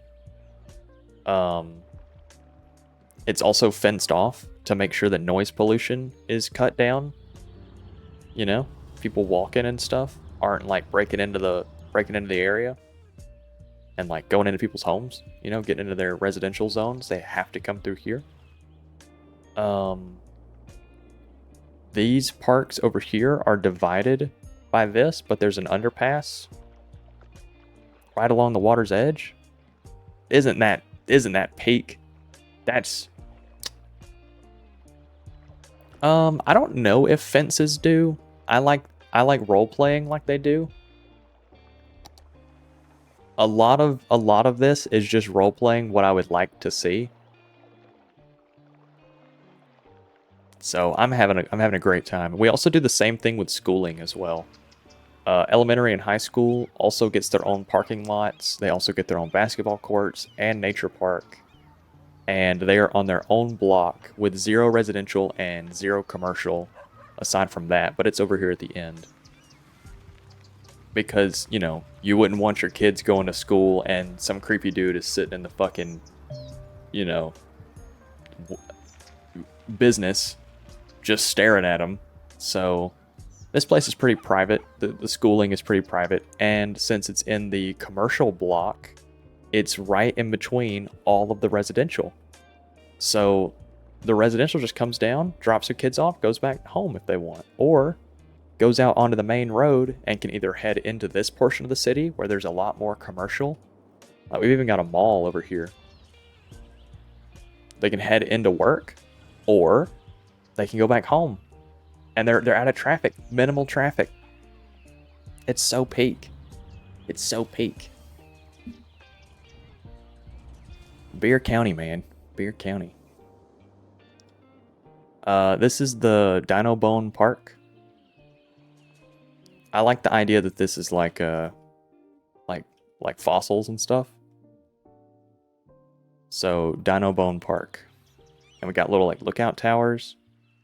It's also fenced off to make sure that noise pollution is cut down. You know, people walking and stuff aren't like breaking into the area and like going into people's homes, you know, getting into their residential zones. They have to come through here. These parks over here are divided by this, but there's an underpass right along the water's edge. Isn't that peak? That's I don't know if fences do. I like role playing like they do. A lot of this is just role playing what I would like to see. So I'm having a great time. We also do the same thing with schooling as well. Elementary and high school also gets their own parking lots. They also get their own basketball courts and nature park. And they are on their own block with 0 residential and 0 commercial aside from that, but it's over here at the end. Because, you know, you wouldn't want your kids going to school and some creepy dude is sitting in the fucking, you know, business just staring at them. So this place is pretty private. The schooling is pretty private. And since it's in the commercial block, it's right in between all of the residential. So the residential just comes down, drops their kids off, goes back home if they want. Or goes out onto the main road and can either head into this portion of the city where there's a lot more commercial. We've even got a mall over here. They can head into work, or they can go back home. And they're out of traffic, minimal traffic. It's so peak. It's so peak. Beer County, man. Beer County. This is the Dino Bone Park. I like the idea that this is like fossils and stuff. So Dino Bone Park, and we got little like lookout towers,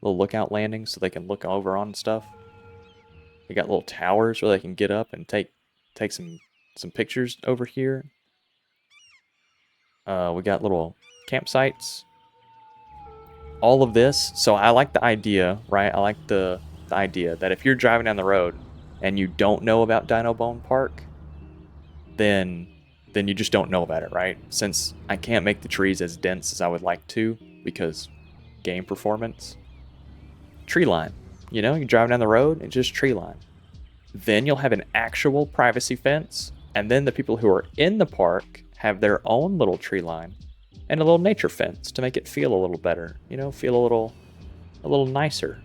little lookout landings so they can look over on stuff. We got little towers where they can get up and take some pictures over here. We got little campsites. All of this. So I like the idea, right? I like the idea that if you're driving down the road and you don't know about Dino Bone Park, then you just don't know about it, right? Since I can't make the trees as dense as I would like to because game performance. Tree line. You know, you drive down the road and just tree line. Then you'll have an actual privacy fence, and then the people who are in the park have their own little tree line and a little nature fence to make it feel a little better, you know, feel a little nicer.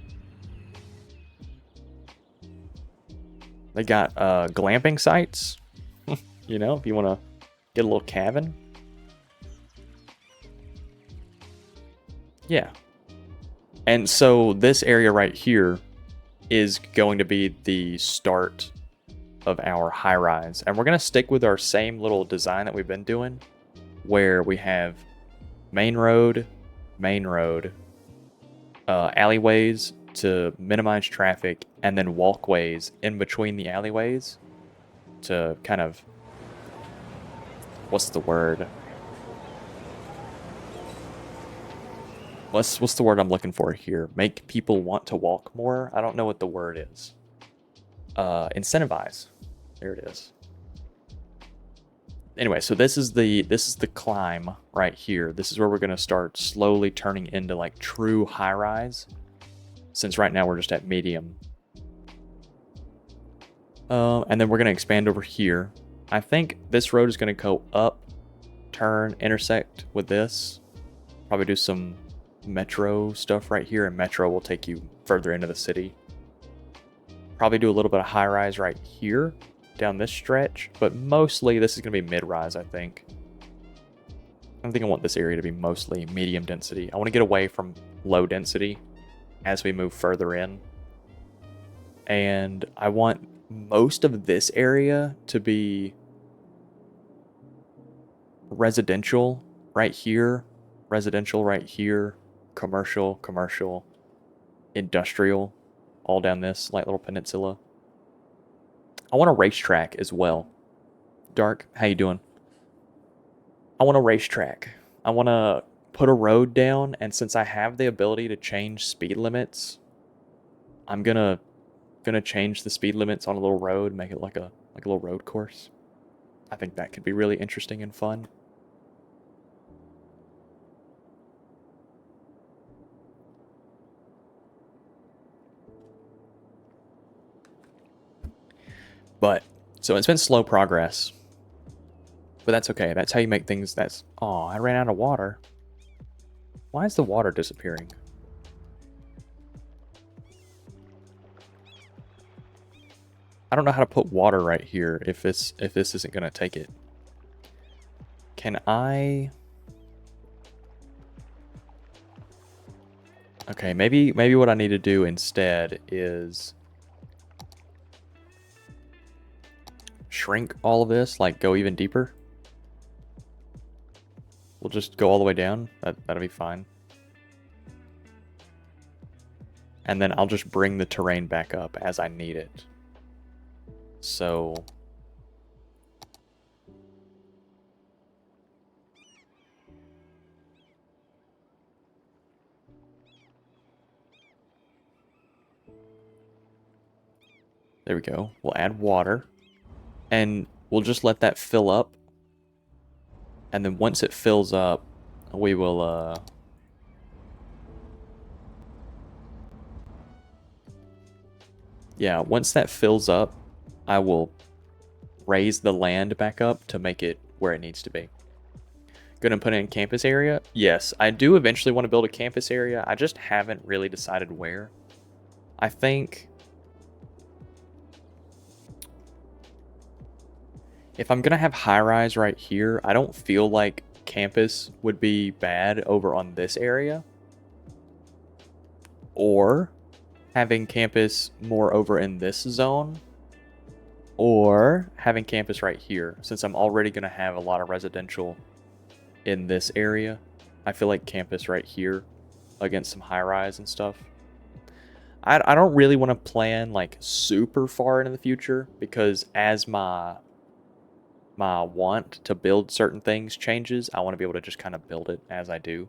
They got glamping sites, you know, if you want to get a little cabin. Yeah. And so this area right here is going to be the start of our high rise. And we're going to stick with our same little design that we've been doing, where we have main road, alleyways to minimize traffic, and then walkways in between the alleyways to kind of, what's the word? What's the word I'm looking for here? Make people want to walk more? I don't know what the word is. Incentivize. There it is. Anyway, so this is the climb right here. This is where we're gonna start slowly turning into like true high rise. Since right now we're just at medium. And then we're gonna expand over here. I think this road is gonna go up, turn, intersect with this. Probably do some metro stuff right here, and metro will take you further into the city. Probably do a little bit of high rise right here down this stretch, but mostly this is going to be mid rise. I think I want this area to be mostly medium density. I want to get away from low density as we move further in, and I want most of this area to be residential right here, commercial, industrial, all down this light little peninsula. I want a racetrack as well. Dark, how you doing? I want a racetrack. I want to put a road down, and since I have the ability to change speed limits, I'm gonna change the speed limits on a little road, make it like a little road course. I think that could be really interesting and fun. But, so it's been slow progress. But that's okay. That's how you make things that's... Oh, I ran out of water. Why is the water disappearing? I don't know how to put water right here if this isn't going to take it. Can I... Okay, maybe what I need to do instead is shrink all of this, like go even deeper. We'll just go all the way down. That'll be fine. And then I'll just bring the terrain back up as I need it. So... There we go. We'll add water. And we'll just let that fill up. And then once it fills up, we will... Yeah, once that fills up, I will raise the land back up to make it where it needs to be. Gonna put in campus area? Yes, I do eventually want to build a campus area. I just haven't really decided where. I think... If I'm gonna have high-rise right here, I don't feel like campus would be bad over on this area. Or having campus more over in this zone. Or having campus right here. Since I'm already gonna have a lot of residential in this area, I feel like campus right here against some high-rise and stuff. I don't really want to plan like super far into the future, because as my want to build certain things changes, I want to be able to just kind of build it as I do.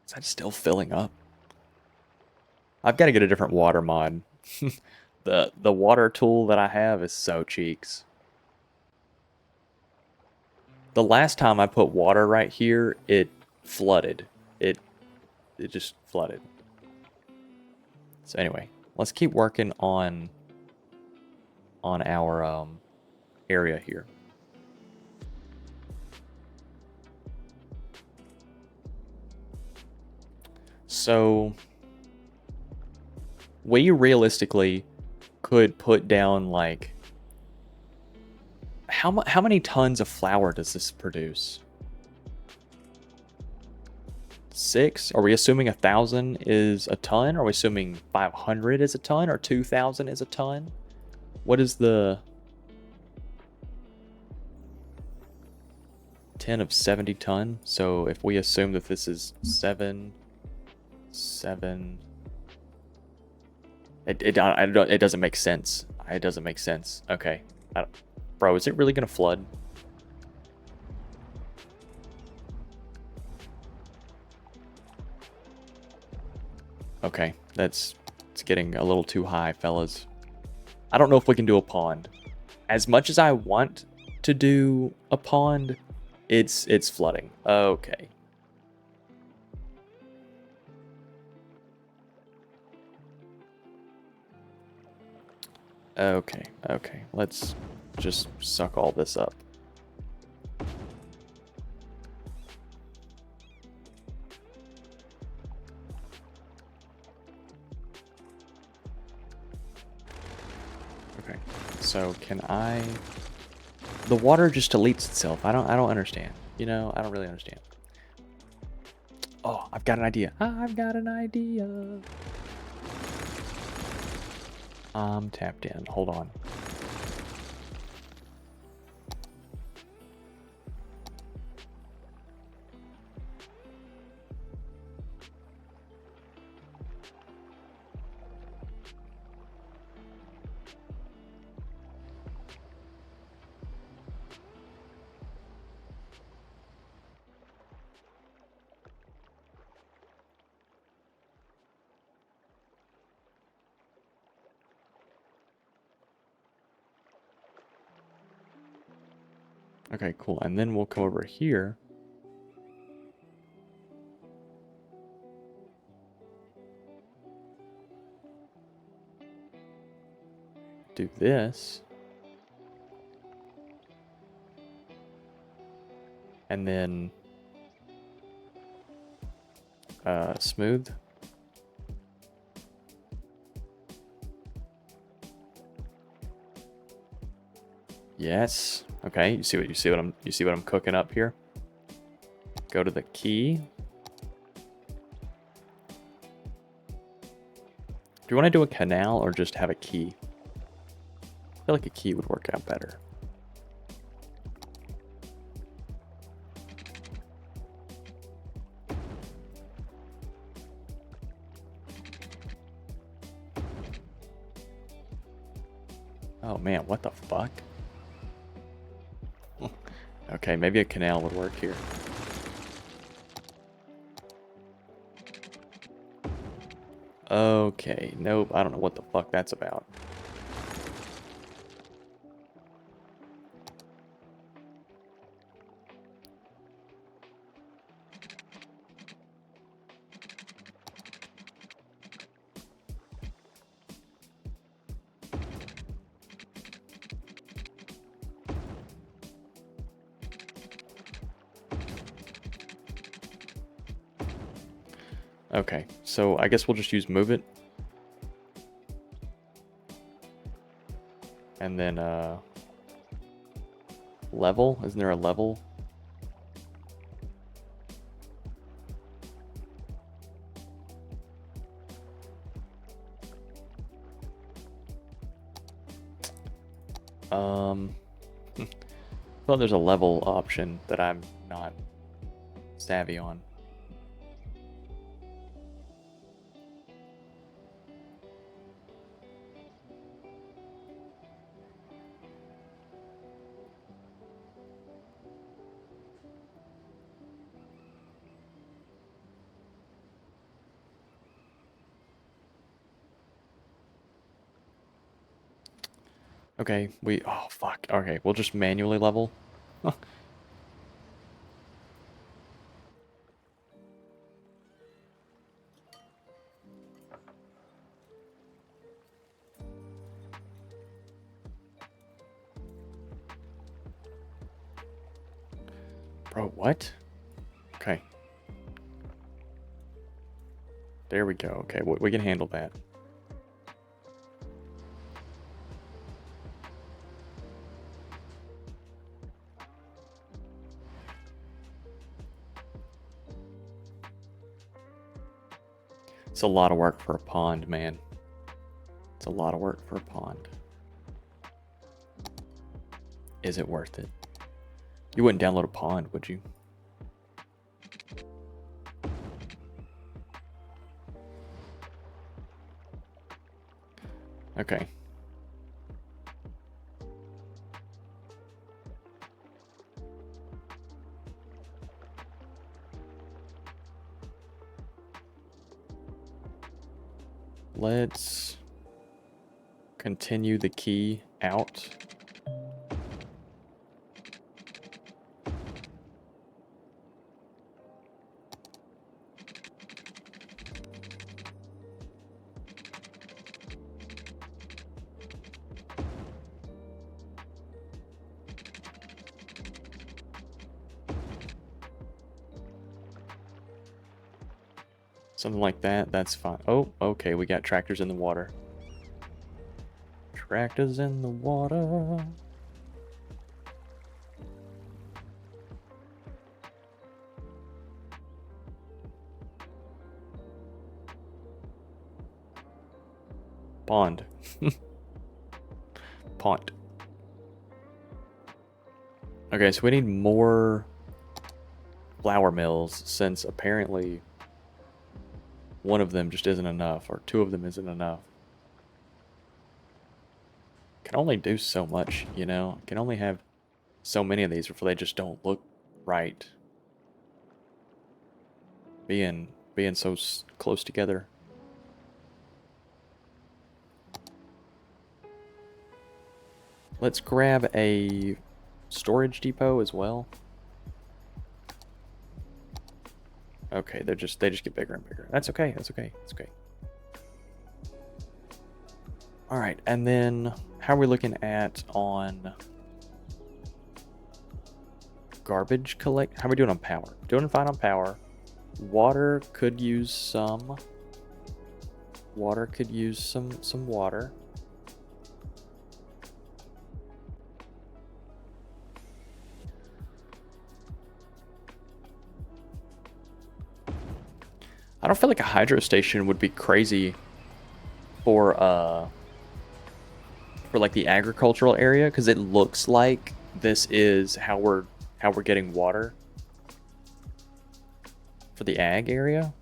Is that still filling up? I've got to get a different water mod. The water tool that I have is so cheeks. The last time I put water right here, it flooded. It just flooded. So anyway, let's keep working on our area here. So we realistically could put down like how many tons of flour does this produce? 6? Are we assuming 1,000 is a ton? Are we assuming 500 is a ton, or 2,000 is a ton? What is the 10 of 70 ton? So if we assume that this is 7, it doesn't make sense. It doesn't make sense. Okay, bro, is it really gonna flood? Okay, it's getting a little too high, fellas. I don't know if we can do a pond. As much as I want to do a pond, it's flooding. Okay. Okay. Let's just suck all this up. Okay. So can I... The water just deletes itself. I don't understand. You know, I don't really understand. Oh, I've got an idea. I've got an idea. I'm tapped in. Hold on. Okay, cool. And then we'll come over here. Do this. And then smooth. Yes. Okay, you see what I'm cooking up here? Go to the key. Do you want to do a canal or just have a key? I feel like a key would work out better. Oh man, what the fuck? Okay, maybe a canal would work here. Okay, nope, I don't know what the fuck that's about. Okay, so I guess we'll just use move it. And then, level? Isn't there a level? Well, there's a level option that I'm not savvy on. Okay, oh fuck. Okay, we'll just manually level. Bro, what? Okay. There we go. Okay, we can handle that. It's a lot of work for a pond, man. It's a lot of work for a pond. Is it worth it? You wouldn't download a pond, would you? Okay. Let's continue the key out. Something like that, that's fine. Oh, okay, we got tractors in the water. Tractors in the water. Pond. Pond. Okay, so we need more flour mills since apparently one of them just isn't enough, or two of them isn't enough. Can only do so much, you know? Can only have so many of these before they just don't look right. Being so close together. Let's grab a storage depot as well. Okay, they just get bigger and bigger. That's okay. That's okay. That's okay. All right, and then how are we looking at on garbage collect? How are we doing on power? Doing fine on power. Water could use some. Water could use some water. don't feel like a hydro station would be crazy for like the agricultural area, because it looks like this is how we're getting water for the ag area.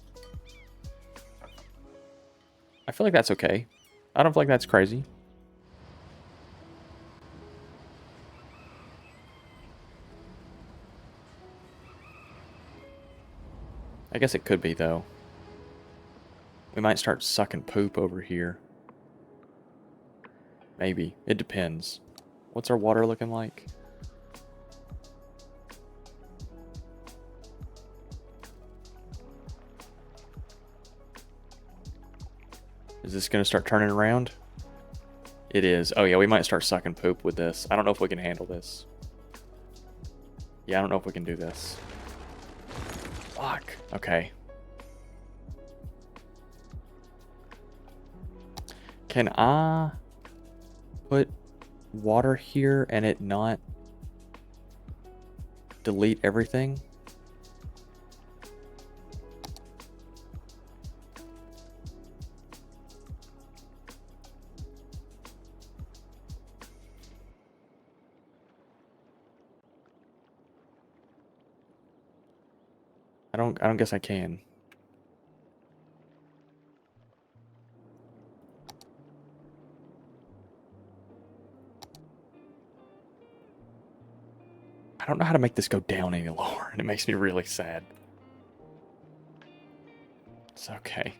I feel like that's okay. I don't feel like that's crazy. I guess it could be, though. We might start sucking poop over here. Maybe. It depends. What's our water looking like? Is this going to start turning around? It is. Oh, yeah, we might start sucking poop with this. I don't know if we can handle this. Yeah, I don't know if we can do this. Fuck. Okay. Can I put water here and it not delete everything? I don't guess I can. I don't know how to make this go down any lower, and it makes me really sad. It's okay.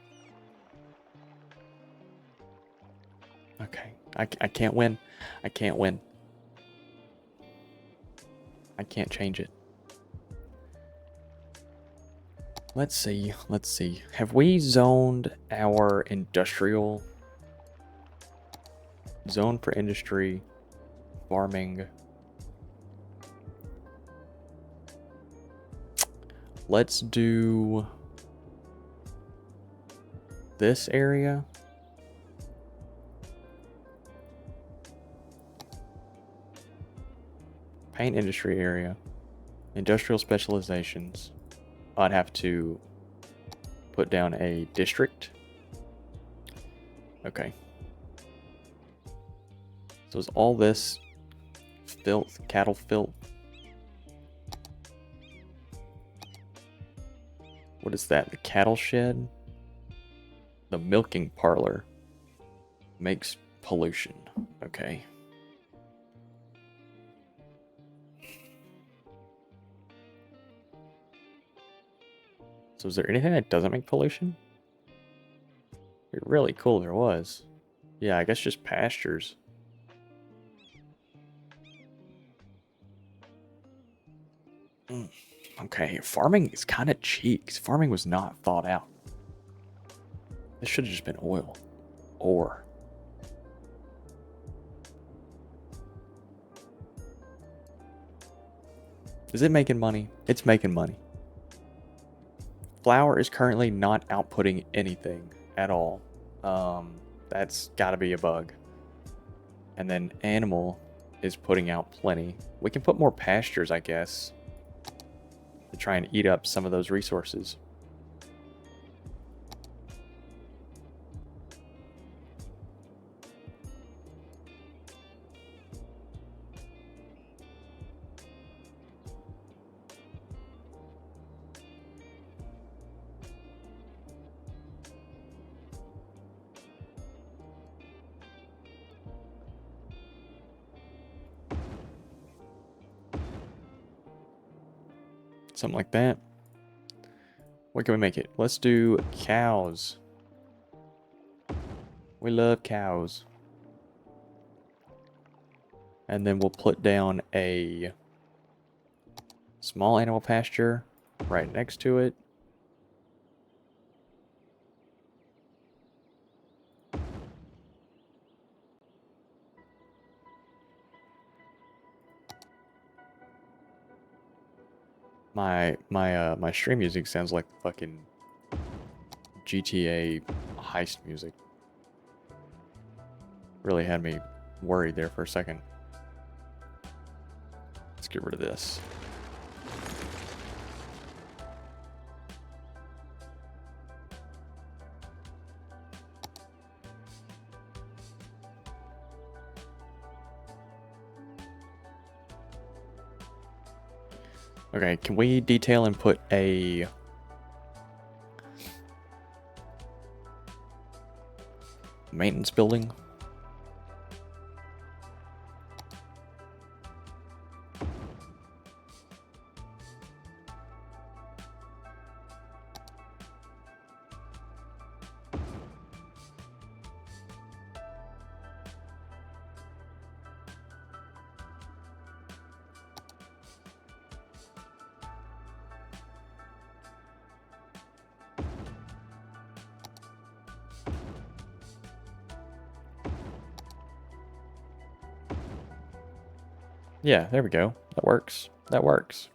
Okay. I can't win. I can't win. I can't change it. Let's see. Let's see. Have we zoned our industrial zone for industry, farming? Let's do this area. Paint industry area. Industrial specializations. I'd have to put down a district. Okay. So is all this filth, cattle filth? What is that? The cattle shed? The milking parlor makes pollution. Okay. So is there anything that doesn't make pollution? It'd be really cool there was. Yeah, I guess just pastures. Okay, farming is kind of cheap. Farming was not thought out. This should have just been oil. Ore. Is it making money? It's making money. Flour is currently not outputting anything at all. That's got to be a bug. And then animal is putting out plenty. We can put more pastures, I guess, to try and eat up some of those resources. Something like that. What can we make it? Let's do cows. We love cows. And then we'll put down a small animal pasture right next to it. My stream music sounds like fucking GTA heist music. Really had me worried there for a second. Let's get rid of this. Okay, can we detail and put a maintenance building? Yeah, there we go. That works. That works.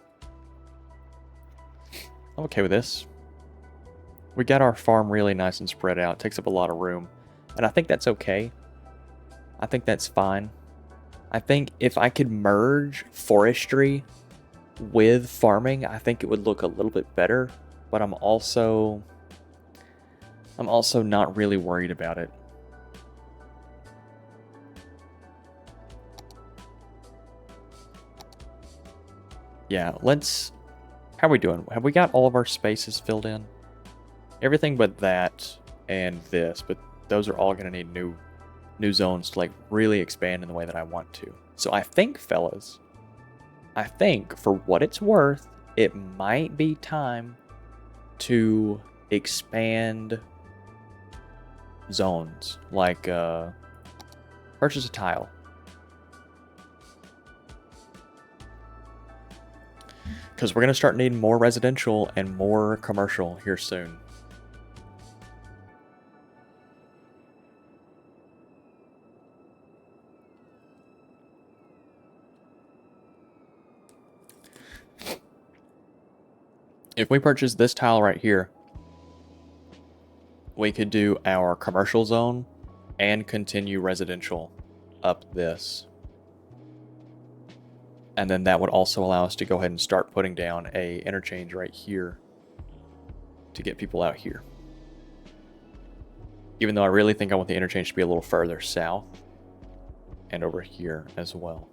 I'm okay with this. We got our farm really nice and spread out. It takes up a lot of room. And I think that's okay. I think that's fine. I think if I could merge forestry with farming, I think it would look a little bit better. But I'm also not really worried about it. Yeah, let's... How are we doing? Have we got all of our spaces filled in? Everything but that and this, but those are all going to need new zones to like really expand in the way that I want to. So I think, fellas, I think for what it's worth, it might be time to expand zones, like purchase a tile. Because we're going to start needing more residential and more commercial here soon. If we purchase this tile right here, we could do our commercial zone and continue residential up this. And then that would also allow us to go ahead and start putting down a interchange right here to get people out here. Even though I really think I want the interchange to be a little further south and over here as well.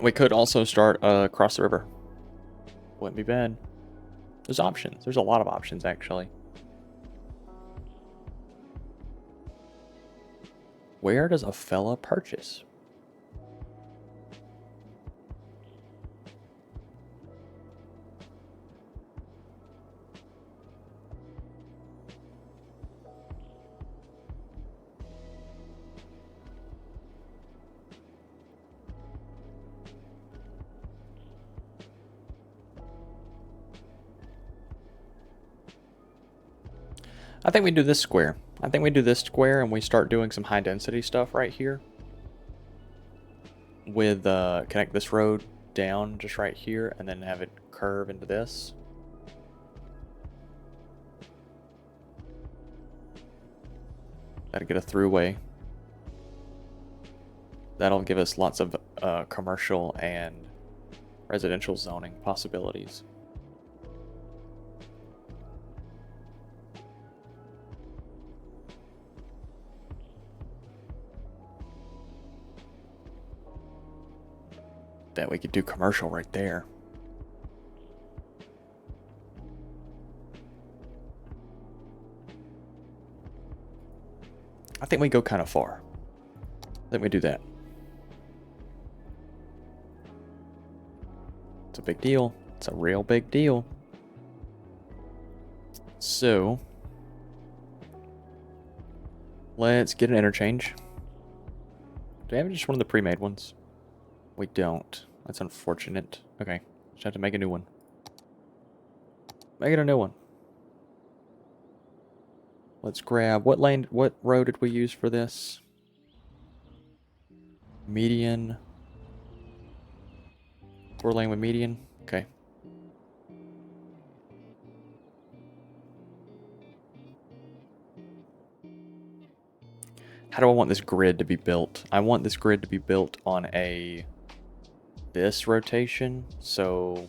We could also start across the river. Wouldn't be bad. There's options. There's a lot of options, actually. Where does a fella purchase? I think we do this square. I think we do this square and we start doing some high density stuff right here. With connect this road down just right here and then have it curve into this. Gotta get a throughway. That'll give us lots of commercial and residential zoning possibilities. That we could do commercial right there. I think we go kind of far. I think we do that. It's a big deal. It's a real big deal. So, let's get an interchange. Do we have just one of the pre-made ones? We don't. That's unfortunate. Okay, just have to make a new one. Make it a new one. Let's grab what lane, what road did we use for this? Median. 4-lane with median. Okay. How do I want this grid to be built? I want this grid to be built on this rotation, so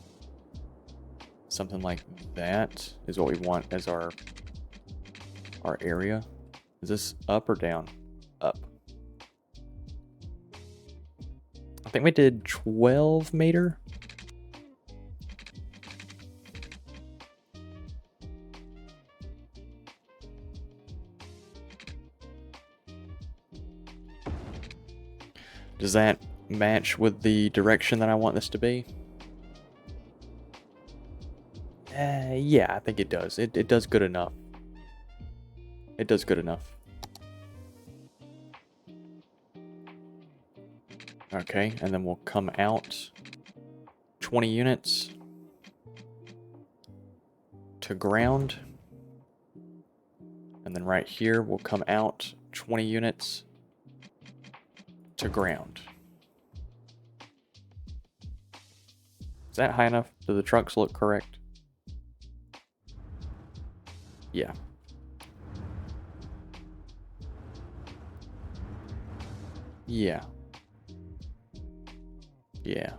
something like that is what we want as our area. Is this up or down? Up. I think we did 12 meter. Does that match with the direction that I want this to be? Yeah, I think it does. It does good enough. It does good enough. Okay, and then we'll come out 20 units to ground. And then right here, we'll come out 20 units to ground. Is that high enough? Do the trucks look correct? Yeah. Yeah. Yeah.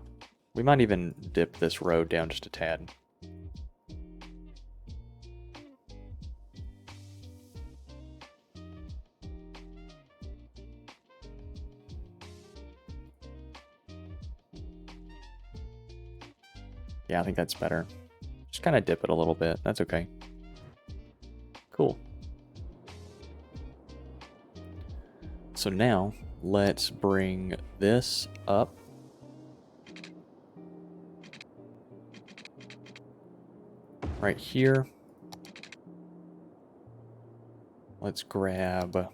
We might even dip this road down just a tad. Yeah, I think that's better. Just kind of dip it a little bit. That's okay. Cool. So now, let's bring this up. Right here. Let's grab...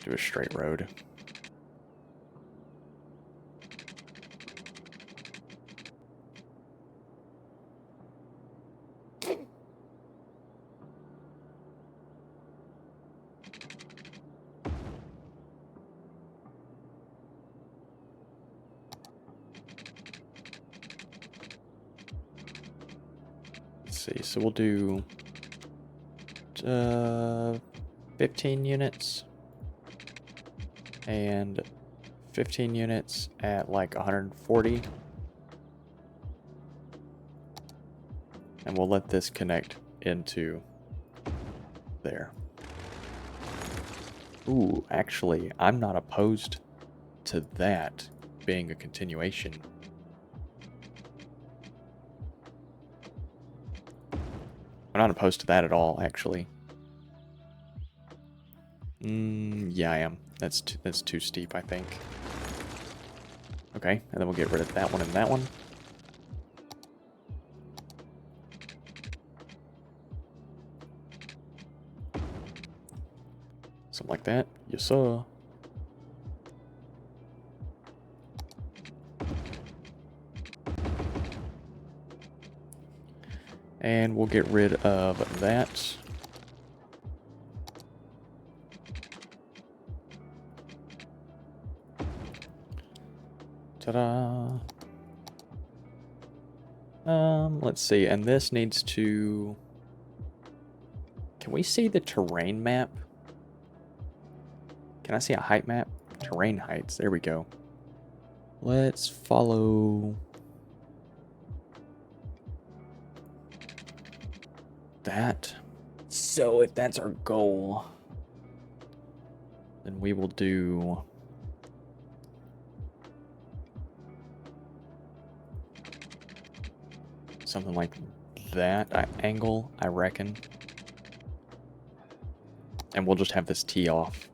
do a straight road. Let's see, so we'll do 15 units and 15 units at like 140. And we'll let this connect into there. Ooh, actually, I'm not opposed to that being a continuation. I'm not opposed to that at all, actually. Yeah, I am. That's too steep, I think. Okay, and then we'll get rid of that one and that one. Something like that. Yes, sir. And we'll get rid of that. Ta-da. Let's see, and this needs to... Can we see the terrain map? Can I see a height map? Terrain heights, there we go. Let's follow... that. So if that's our goal, then we will do... something like that angle, I reckon. And we'll just have this tee off.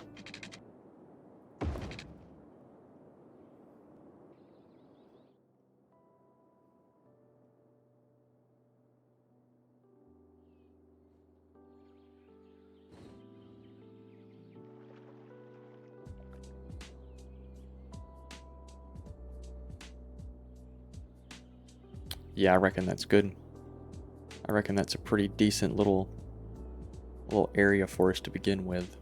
Yeah, I reckon that's good. I reckon that's a pretty decent little area for us to begin with.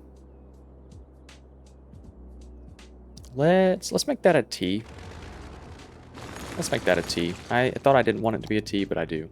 Let's make that a T. Let's make that a T. I thought I didn't want it to be a T, but I do.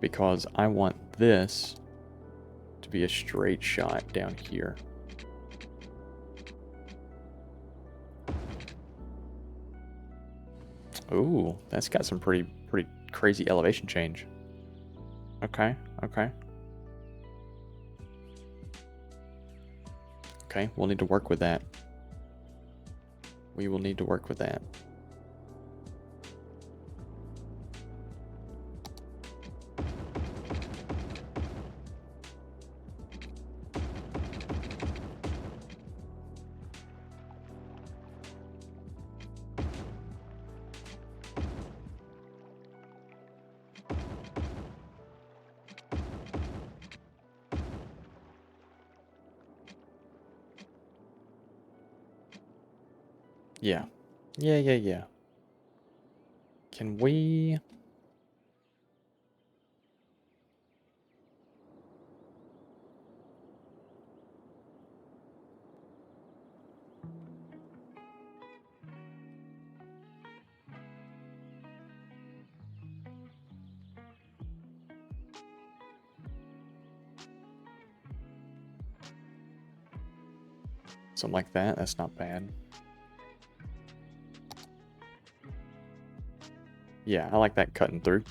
Because I want this to be a straight shot down here. Ooh, that's got some pretty crazy elevation change. Okay, okay. Okay, we'll need to work with that. We will need to work with that. Yeah. Yeah. Can we... Something like that? That's not bad. Yeah, I like that cutting through.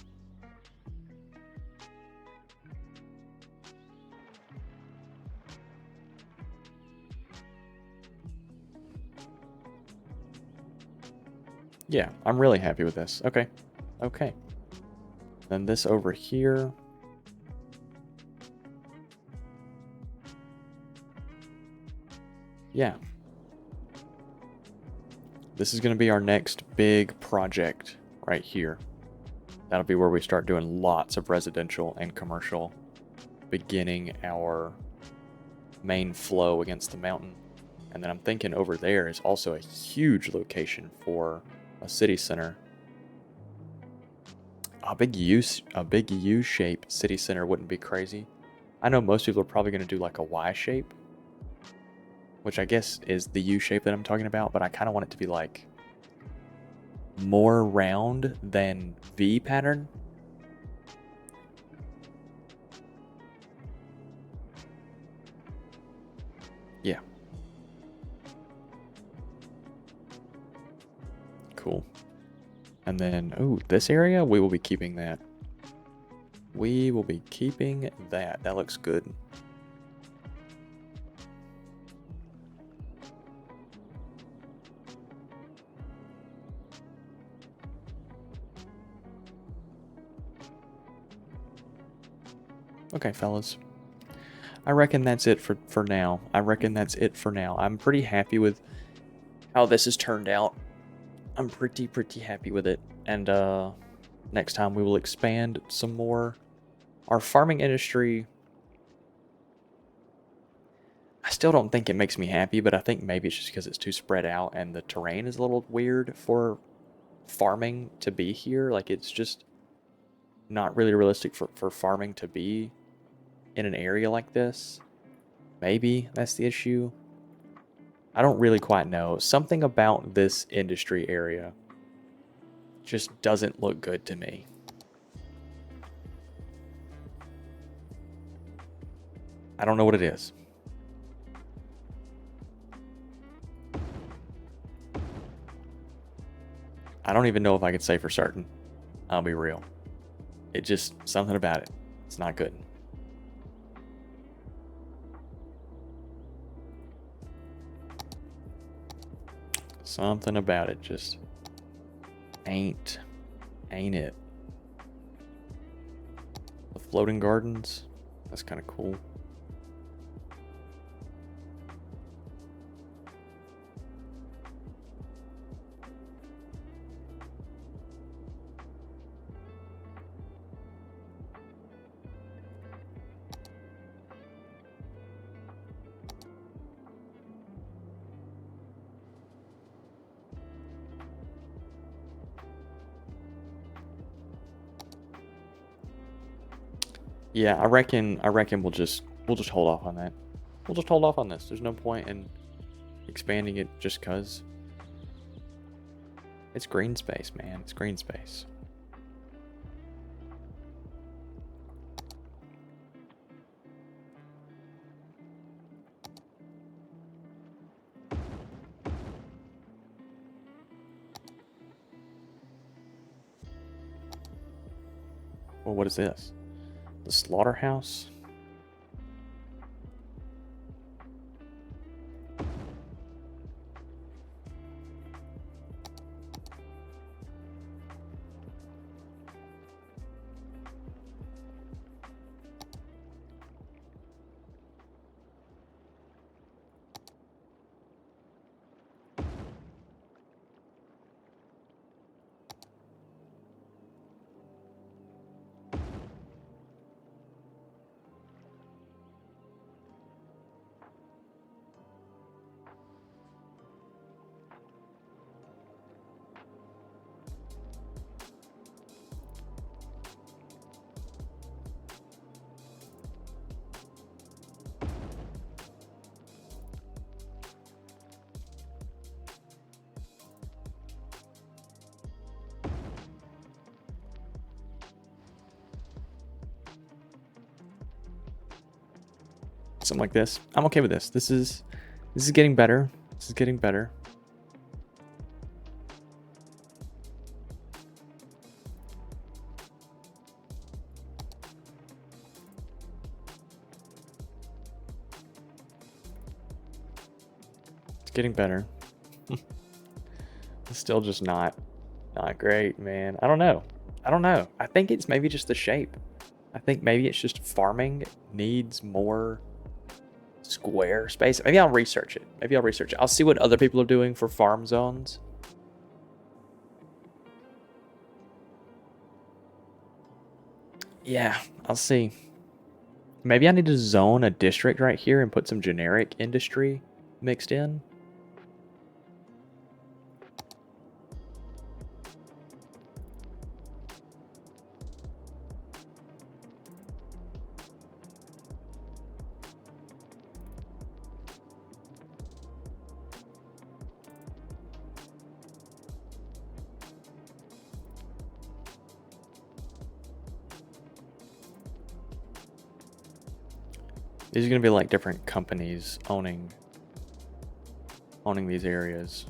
Yeah, I'm really happy with this. Okay. Okay. Then this over here. Yeah. This is going to be our next big project right here. That'll be where we start doing lots of residential and commercial, beginning our main flow against the mountain. And then I'm thinking over there is also a huge location for a city center. A big U-shape city center wouldn't be crazy. I know most people are probably going to do like a Y shape, which I guess is the U shape that I'm talking about, but I kind of want it to be like more round than V pattern. Yeah. Cool. And then, oh, this area, we will be keeping that. We will be keeping that. That looks good. Okay, fellas. I reckon that's it for now. I'm pretty happy with how this has turned out. I'm pretty happy with it. And next time we will expand some more. Our farming industry, I still don't think it makes me happy, but I think maybe it's just because it's too spread out and the terrain is a little weird for farming to be here. Like, it's just not really realistic for farming to be in an area like this. Maybe that's the issue. I don't really quite know. Something about this industry area just doesn't look good to me. I don't know what it is. I don't even know if I could say for certain. I'll be real. It just, something about it. It's not good. Something about it just ain't it. The floating gardens, that's kind of cool. Yeah, I reckon we'll just hold off on that. We'll just hold off on this. There's no point in expanding it just cuz. It's green space, man. It's green space. Well, what is this? The slaughterhouse? Something like this. I'm okay with this. This is getting better. This is getting better. It's getting better. It's still just not great, man. I don't know. I think it's maybe just the shape. I think maybe it's just farming needs more square space. Maybe I'll research it. I'll see what other people are doing for farm zones. Yeah, I'll see. Maybe I need to zone a district right here and put some generic industry mixed in. These are going to be like different companies owning these areas.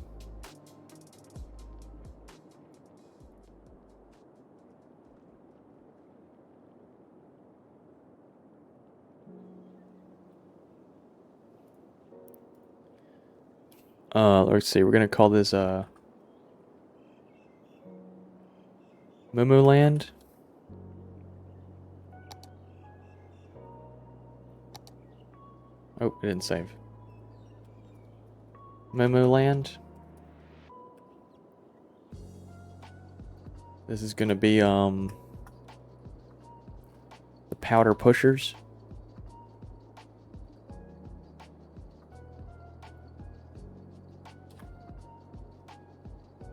Let's see. We're going to call this Mumu Land. Oh, it didn't save. Mumu Land. This is going to be the powder pushers.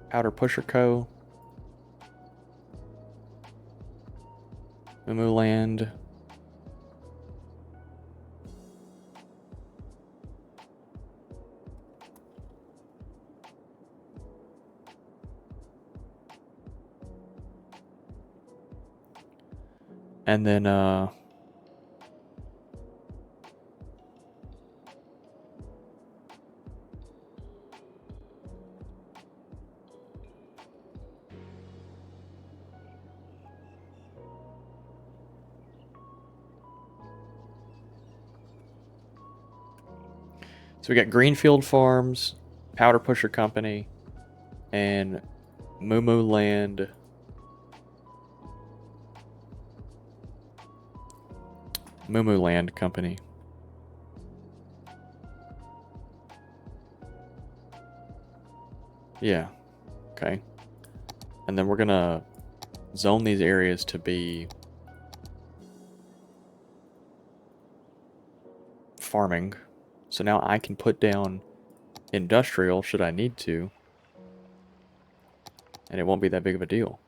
Powder Pusher Co. Mumu Land. And then so we got Greenfield Farms, Powder Pusher Company, and Mumu Land. Mumu Land Company. Yeah. Okay. And then we're gonna zone these areas to be farming. So now I can put down industrial should I need to. And it won't be that big of a deal.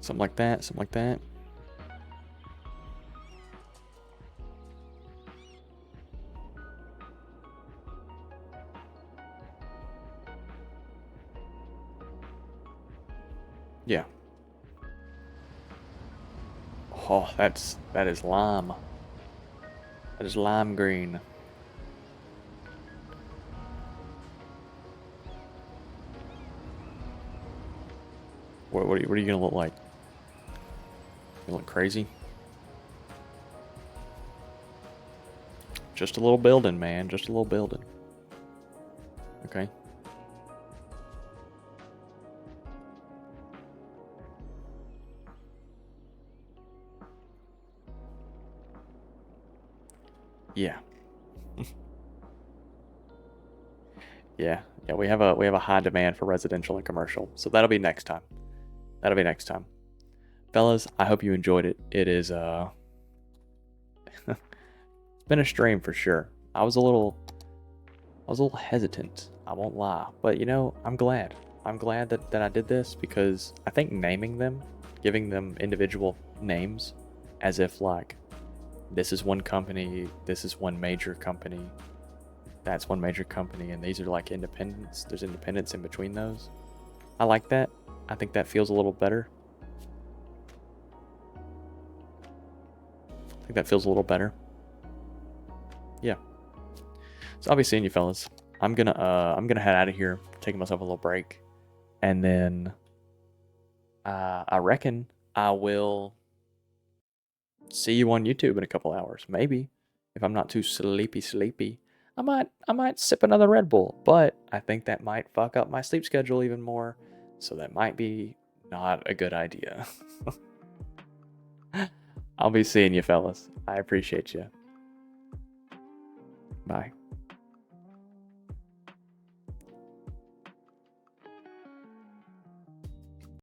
Something like that, something like that. Yeah. Oh, that is lime. That is lime green. What are you gonna look like? You look crazy? Just a little building, man. Just a little building. Okay. Yeah. Yeah. Yeah, we have a high demand for residential and commercial. So that'll be next time. That'll be next time. Fellas, I hope you enjoyed it. It is it's been a stream for sure. I was a little hesitant, I won't lie. But you know, I'm glad. I'm glad that I did this because I think naming them, giving them individual names as if like this is one company, this is one major company, that's one major company, and these are like independents. There's independence in between those. I like that. I think that feels a little better. I think that feels a little better. Yeah. So I'll be seeing you fellas. I'm gonna head out of here, taking myself a little break, and then I reckon I will see you on YouTube in a couple hours. Maybe if I'm not too sleepy. I might sip another Red Bull, but I think that might fuck up my sleep schedule even more. So that might be not a good idea. I'll be seeing you fellas. I appreciate you. Bye.